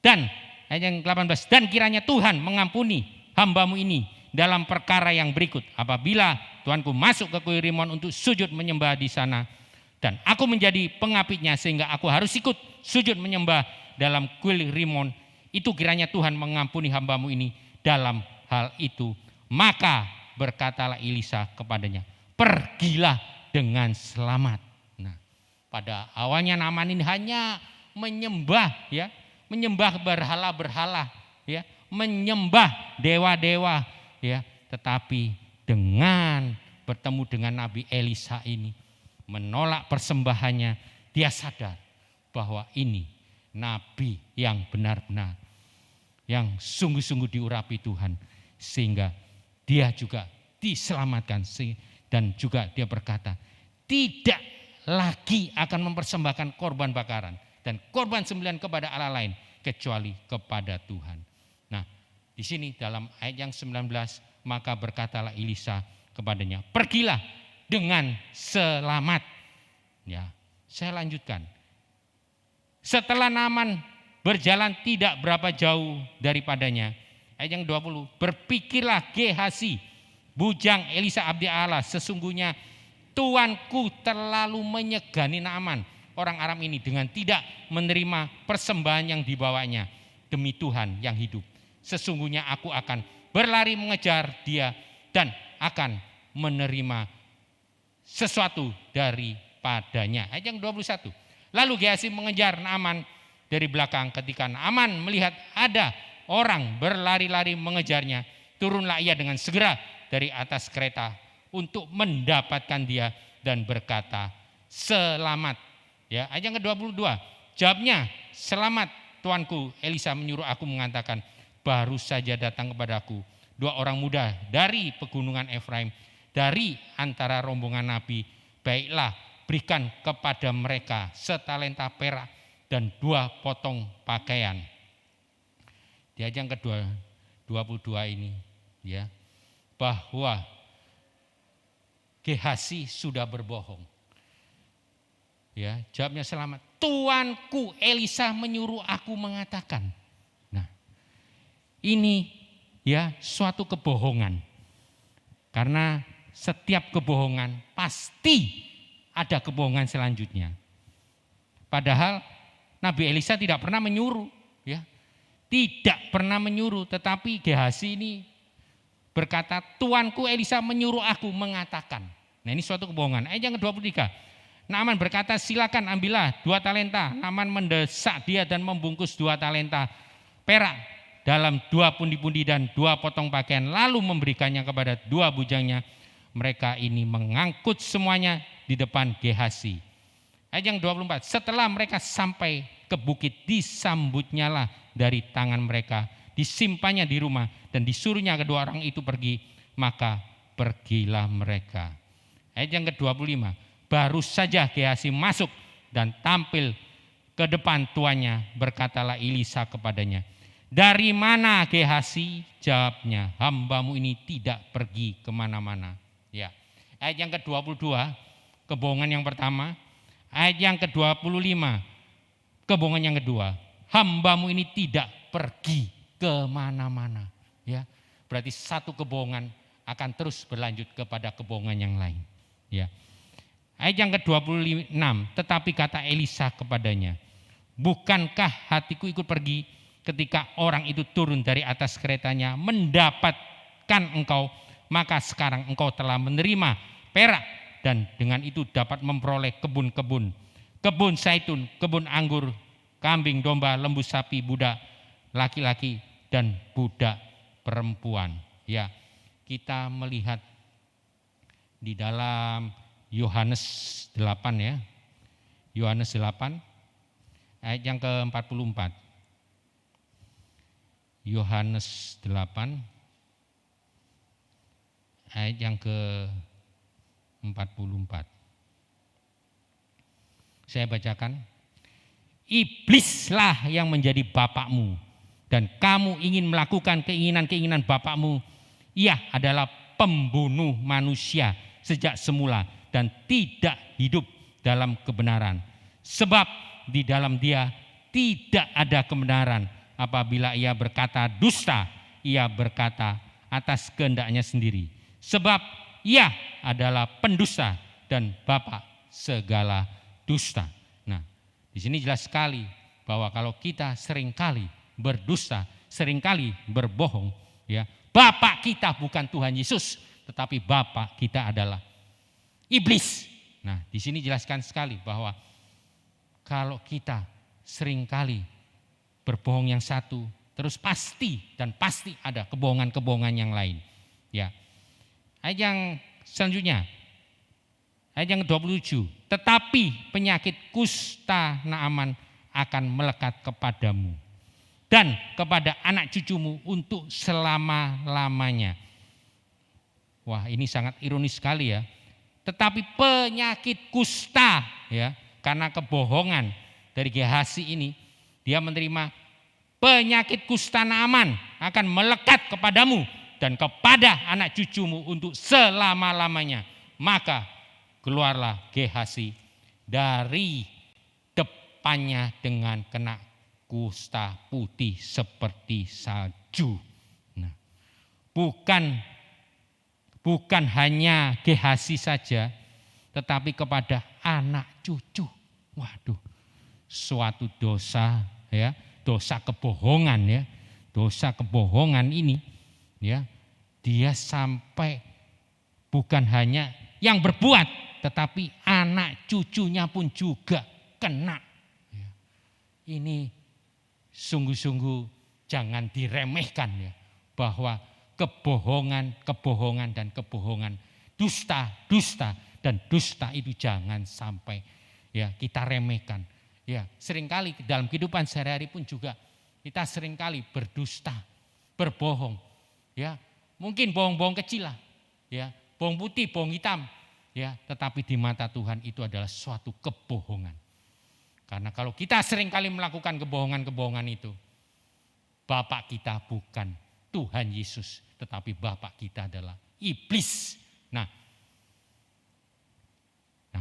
Dan ayat yang 18, dan kiranya Tuhan mengampuni hambamu ini dalam perkara yang berikut. Apabila tuanku masuk ke kuil Rimon untuk sujud menyembah di sana, dan aku menjadi pengapitnya sehingga aku harus ikut sujud menyembah dalam kuil Rimon, itu kiranya Tuhan mengampuni hambamu ini dalam hal itu. Maka berkatalah Elisa kepadanya, pergilah dengan selamat. Nah, pada awalnya Naaman ini hanya menyembah, ya, menyembah berhala-berhala, ya, menyembah dewa-dewa, ya, tetapi dengan bertemu dengan Nabi Elisa ini, menolak persembahannya, dia sadar bahwa ini nabi yang benar-benar, yang sungguh-sungguh diurapi Tuhan, sehingga dia juga diselamatkan. Dan juga dia berkata, tidak lagi akan mempersembahkan korban bakaran dan korban sembelihan kepada Allah lain kecuali kepada Tuhan. Nah, di sini dalam ayat yang 19, maka berkatalah Elisa kepadanya, pergilah dengan selamat. Ya, saya lanjutkan. Setelah Naaman berjalan tidak berapa jauh daripadanya, ayat yang 20, berpikirlah Gehasi, bujang Elisa abdi Allah, sesungguhnya tuanku terlalu menyegani Naaman orang Aram ini dengan tidak menerima persembahan yang dibawanya. Demi Tuhan yang hidup, sesungguhnya aku akan berlari mengejar dia dan akan menerima sesuatu daripadanya. Ayat yang 21. Lalu Gehasi mengejar Naaman dari belakang. Ketika Naaman melihat ada orang berlari-lari mengejarnya, turunlah ia dengan segera dari atas kereta untuk mendapatkan dia dan berkata, selamat. Ya, ayat yang ke-22. Jawabnya, selamat tuanku. Elisa menyuruh aku mengatakan, baru saja datang kepadaku 2 orang muda dari pegunungan Efraim, dari antara rombongan nabi. Baiklah, berikan kepada mereka setalenta perak dan 2 potong pakaian. Di ayat yang ke-22 ini, ya, bahwa Gehasi sudah berbohong. Ya, jawabnya selamat. Tuanku Elisa menyuruh aku mengatakan. Nah, ini ya suatu kebohongan. Karena setiap kebohongan pasti ada kebohongan selanjutnya. Padahal Nabi Elisa tidak pernah menyuruh, ya. Tidak pernah menyuruh, tetapi Gehasi ini berkata, tuanku Elisa menyuruh aku mengatakan. Nah, ini suatu kebohongan. Ayat yang ke-23. Naaman berkata, silakan ambillah 2 talenta. Naaman mendesak dia dan membungkus 2 talenta perak dalam 2 pundi-pundi dan 2 potong pakaian, lalu memberikannya kepada 2 bujangnya. Mereka ini mengangkut semuanya di depan Gehasi. Ayat yang 24. Setelah mereka sampai ke bukit, disambutnyalah dari tangan mereka, disimpannya di rumah dan disuruhnya kedua orang itu pergi, maka pergilah mereka. Ayat yang ke-25. Baru saja Gehasi masuk dan tampil ke depan tuannya, berkatalah Elisa kepadanya, dari mana Gehasi? Jawabnya, hambamu ini tidak pergi kemana-mana. Ya. Ayat yang ke-22, kebohongan yang pertama. Ayat yang ke-25, kebohongan yang kedua, hambamu ini tidak pergi kemana-mana. Ya, berarti satu kebohongan akan terus berlanjut kepada kebohongan yang lain. Ya. Ayat yang ke-26, tetapi kata Elisa kepadanya, bukankah hatiku ikut pergi ketika orang itu turun dari atas keretanya mendapatkan engkau, maka sekarang engkau telah menerima perak dan dengan itu dapat memperoleh kebun-kebun, kebun zaitun, kebun anggur, kambing, domba, lembu, sapi, budak laki-laki dan budak perempuan. Ya, kita melihat di dalam Yohanes 8 ya. Yohanes 8 ayat yang ke-44. Yohanes 8 ayat yang ke-44. Saya bacakan. Iblislah yang menjadi bapakmu dan kamu ingin melakukan keinginan-keinginan bapakmu. Ia adalah pembunuh manusia sejak semula dan tidak hidup dalam kebenaran. Sebab di dalam dia tidak ada kebenaran. Apabila ia berkata dusta, ia berkata atas kehendaknya sendiri. Sebab ia adalah pendusta dan bapa segala dusta. Nah, di sini jelas sekali bahwa kalau kita seringkali berdusta, seringkali berbohong, ya, bapak kita bukan Tuhan Yesus, tetapi bapak kita adalah iblis. Nah, di sini jelaskan sekali bahwa kalau kita seringkali berbohong yang satu, terus pasti ada kebohongan-kebohongan yang lain. Ya. Ayat yang selanjutnya, ayat yang ke-27, tetapi penyakit kusta Naaman akan melekat kepadamu dan kepada anak cucumu untuk selama-lamanya. Wah, ini sangat ironis sekali ya. Tetapi penyakit kusta, ya, karena kebohongan dari Gehazi ini, dia menerima penyakit kusta Naaman akan melekat kepadamu dan kepada anak cucumu untuk selama-lamanya. Maka keluarlah Gehazi dari depannya dengan kena kusta putih seperti salju. Nah, bukan hanya Gehazi saja, tetapi kepada anak cucu. Waduh, suatu dosa, ya, dosa kebohongan, ya, dosa kebohongan ini, ya, dia sampai bukan hanya yang berbuat, tetapi anak cucunya pun juga kena. Ya. Ini sungguh-sungguh jangan diremehkan, ya, bahwa kebohongan dan kebohongan, dusta dan dusta itu jangan sampai, ya, kita remehkan. Ya, seringkali dalam kehidupan sehari-hari pun juga kita seringkali berdusta, berbohong. Ya, mungkin bohong-bohong kecil lah, ya, bohong putih, bohong hitam, ya, tetapi di mata Tuhan itu adalah suatu kebohongan. Karena kalau kita seringkali melakukan kebohongan-kebohongan itu, bapak kita bukan Tuhan Yesus, tetapi bapak kita adalah iblis. Nah,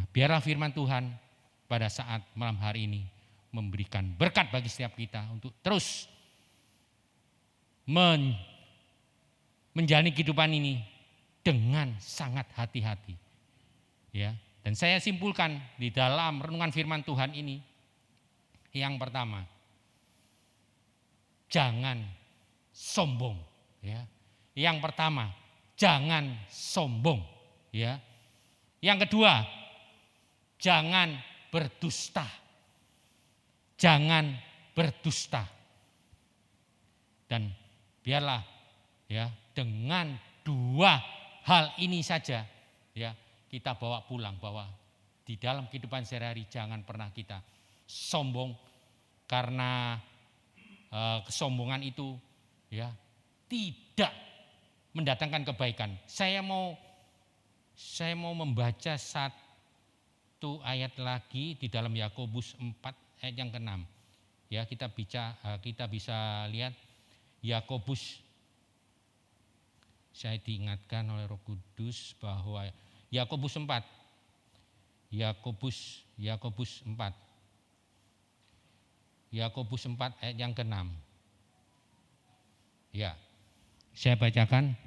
biarlah firman Tuhan pada saat malam hari ini memberikan berkat bagi setiap kita untuk terus menjalani kehidupan ini dengan sangat hati-hati. Ya, dan saya simpulkan di dalam renungan firman Tuhan ini, yang pertama, jangan sombong, ya. Yang pertama, jangan sombong, ya. Yang kedua, jangan berdusta. Jangan berdusta. Dan biarlah, ya, dengan dua hal ini saja, ya, kita bawa pulang bahwa di dalam kehidupan sehari-hari jangan pernah kita sombong, karena kesombongan itu, ya, tidak mendatangkan kebaikan. Saya mau membaca satu ayat lagi di dalam Yakobus 4 ayat yang ke-6. Ya, kita bisa lihat Yakobus. Saya diingatkan oleh Roh Kudus bahwa Yakobus 4 ayat yang ke-6. Ya, saya bacakan.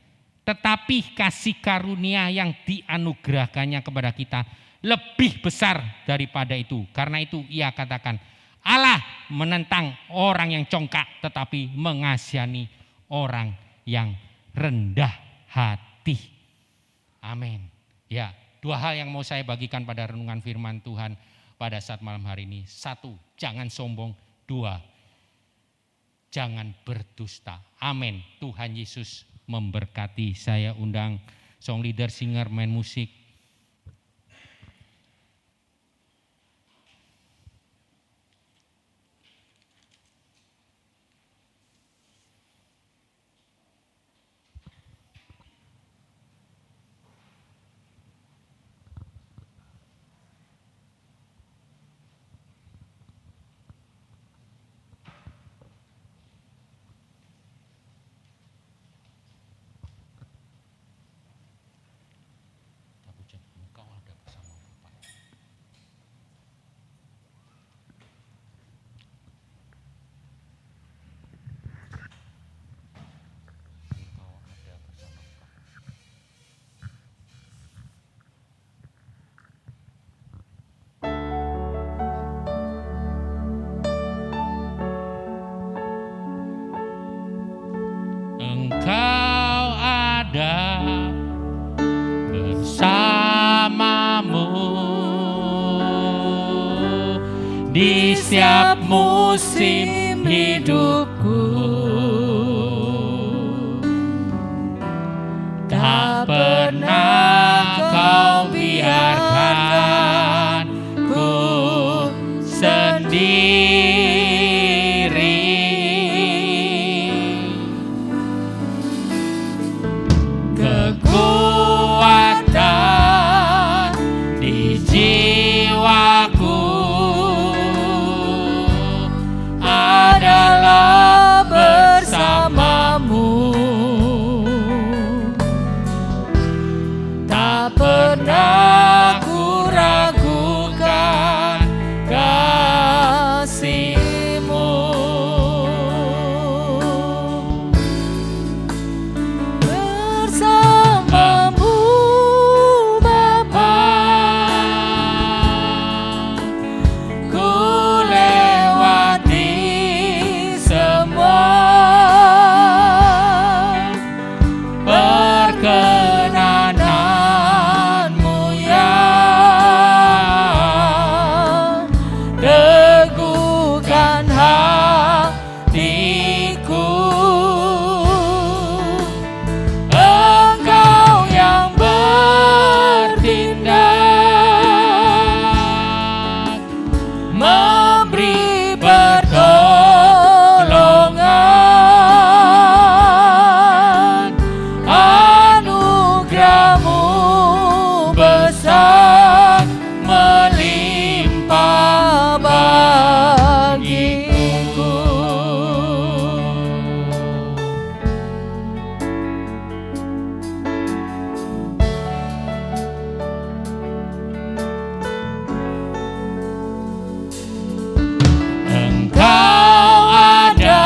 Tetapi kasih karunia yang dianugerahkannya kepada kita lebih besar daripada itu. Karena itu ia katakan, Allah menentang orang yang congkak tetapi mengasihani orang yang rendah hati. Amin. Ya, dua hal yang mau saya bagikan pada renungan firman Tuhan pada saat malam hari ini. Satu, jangan sombong. Dua, jangan berdusta. Amin. Tuhan Yesus memberkati. Saya undang song leader, singer, main musik. di setiap musim hidupku. Tak pernah kau biarkan ku sendiri. Kekuatan di jiwaku adalah bersamamu. Tak pernah ku ragukan kasih-Mu. Bersama-Mu Bapa, ku lewati semua. Perkenanan-Mu yang teguhkan hatiku. Engkau yang bertindak, memberi pertolongan. Anugerah-Mu besar melimpah bagiku. Engkau ada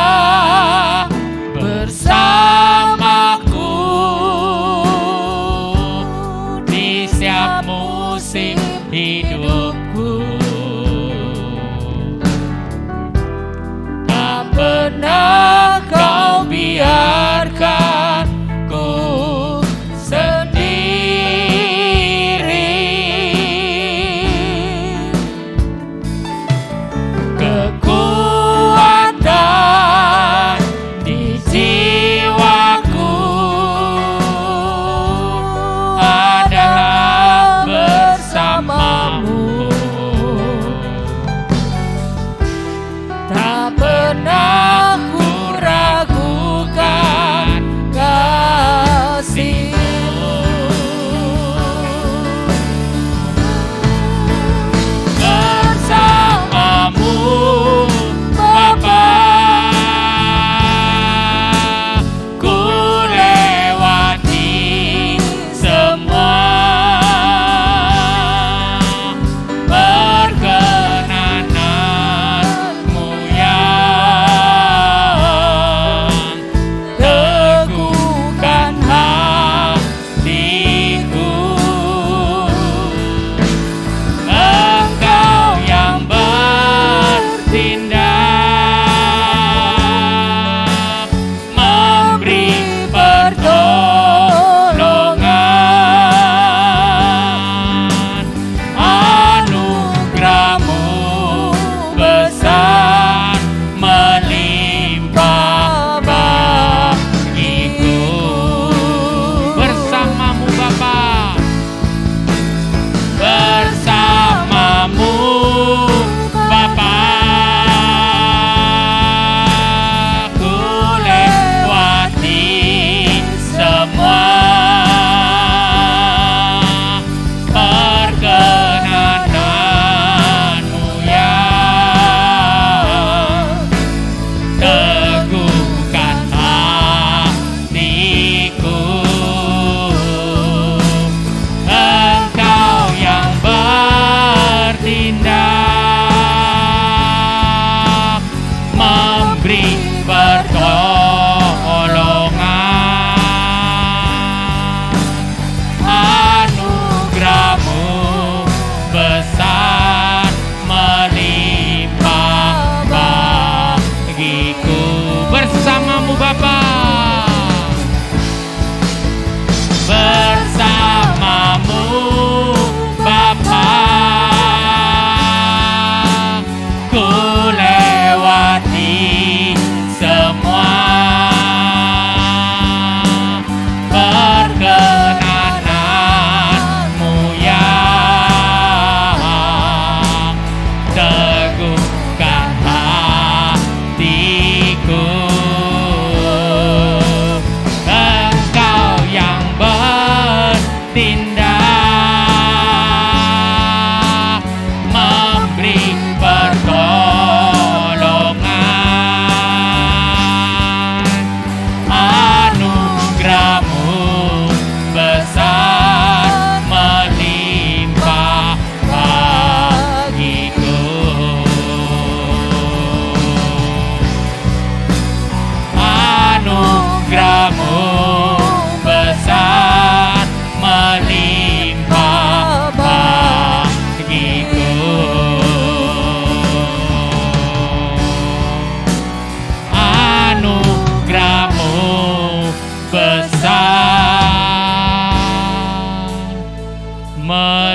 bersamaku di setiap musim hidupku. Tak pernah kau biarkan ku sendiri. Kekuatan di jiwaku adalah bersamamu.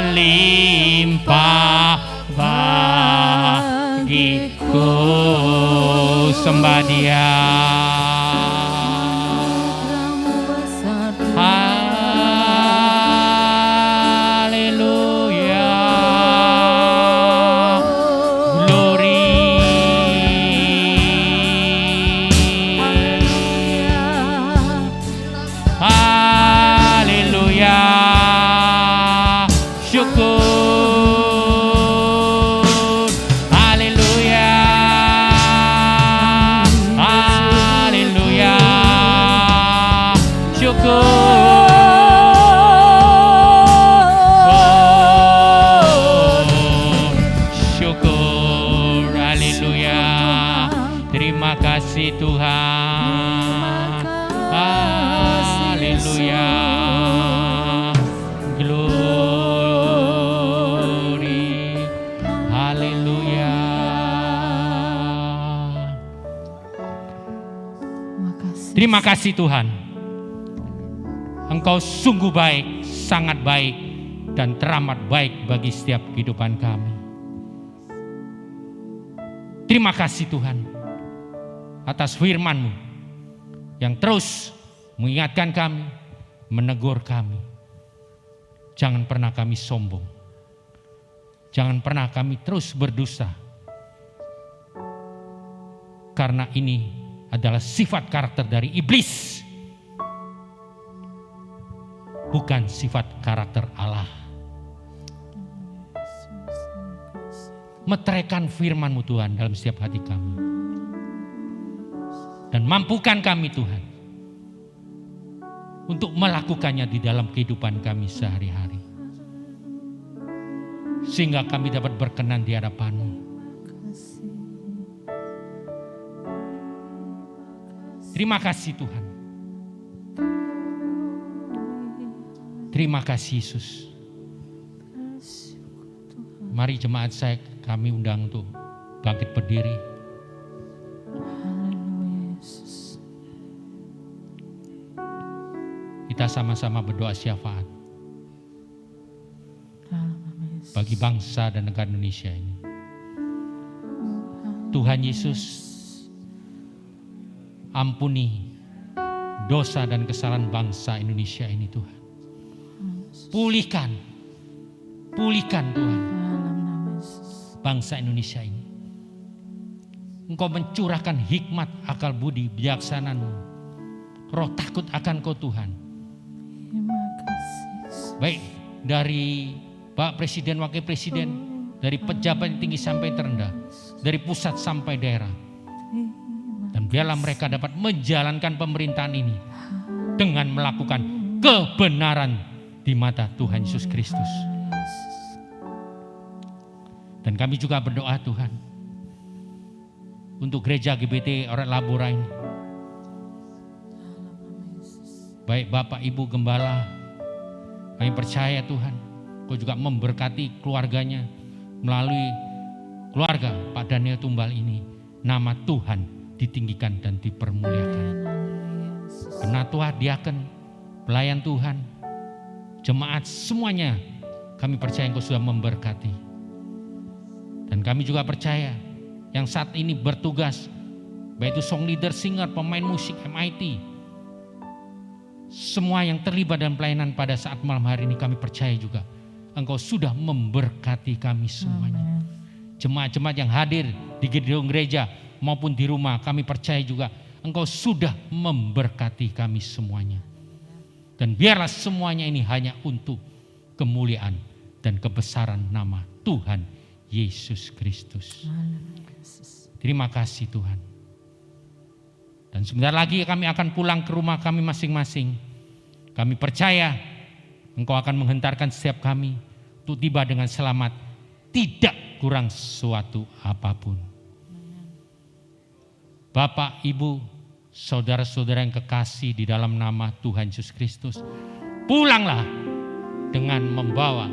melimpah bagiku. Sembah Dia. Haleluya. Glory. Haleluya. Syukur. Haleluya. Haleluya. Syukur. Syukur. Haleluya. Terima kasih Tuhan. Haleluya. Glory. Haleluya. Terima kasih Tuhan. Engkau sungguh baik, sangat baik, dan teramat baik bagi setiap kehidupan kami. Terima kasih Tuhan atas firman-Mu yang terus mengingatkan kami, menegur kami. Jangan pernah kami sombong. Jangan pernah kami terus berdosa. Karena ini adalah sifat karakter dari iblis. Bukan sifat karakter Allah. Meteraikan firman-Mu Tuhan dalam setiap hati kami. Dan mampukan kami Tuhan untuk melakukannya di dalam kehidupan kami sehari-hari. Sehingga kami dapat berkenan di hadapan-Mu. Terima kasih Tuhan. Terima kasih Yesus. Mari jemaat saya kami undang untuk bangkit berdiri. Kita sama-sama berdoa syafaat bagi bangsa dan negara Indonesia ini. Tuhan Yesus, ampuni dosa dan kesalahan bangsa Indonesia ini Tuhan. Pulihkan Tuhan bangsa Indonesia ini. Engkau mencurahkan hikmat, akal budi, bijaksana-Mu, roh takut akan Kau Tuhan. Baik dari Pak Presiden, Wakil Presiden, dari pejabat yang tinggi sampai terendah, dari pusat sampai daerah. Dan biarlah mereka dapat menjalankan pemerintahan ini dengan melakukan kebenaran di mata Tuhan Yesus Kristus. Dan kami juga berdoa Tuhan untuk gereja GBT Oret Labora ini. Baik Bapak Ibu Gembala, kami percaya Tuhan Kau juga memberkati keluarganya melalui keluarga Pak Daniel Tumbal ini. Nama Tuhan ditinggikan dan dipermuliakan. Penatua, diaken, pelayan Tuhan, jemaat semuanya kami percaya Engkau sudah memberkati. Dan kami juga percaya yang saat ini bertugas, baik itu song leader, singer, pemain musik, MIT, semua yang terlibat dalam pelayanan pada saat malam hari ini kami percaya juga Engkau sudah memberkati kami semuanya. Jemaat-jemaat yang hadir di gedung gereja maupun di rumah, kami percaya juga Engkau sudah memberkati kami semuanya. Dan biarlah semuanya ini hanya untuk kemuliaan dan kebesaran nama Tuhan Yesus Kristus. Terima kasih Tuhan. Dan sebentar lagi kami akan pulang ke rumah kami masing-masing. Kami percaya Engkau akan menghentarkan setiap kami untuk tiba dengan selamat, tidak kurang suatu apapun. Bapak, Ibu, saudara-saudara yang kekasih di dalam nama Tuhan Yesus Kristus, pulanglah dengan membawa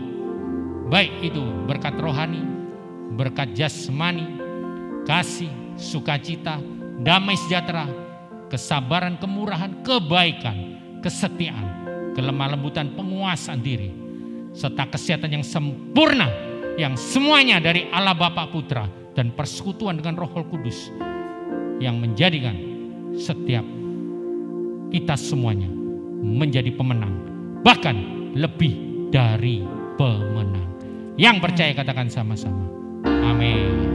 baik itu berkat rohani, berkat jasmani, kasih, sukacita, damai sejahtera, kesabaran, kemurahan, kebaikan, kesetiaan, kelemah lembutan, penguasaan diri, serta kesehatan yang sempurna, yang semuanya dari Allah Bapa, Putra, dan persekutuan dengan Roh Kudus, yang menjadikan setiap kita semuanya menjadi pemenang, bahkan lebih dari pemenang. Yang percaya katakan sama-sama, amin.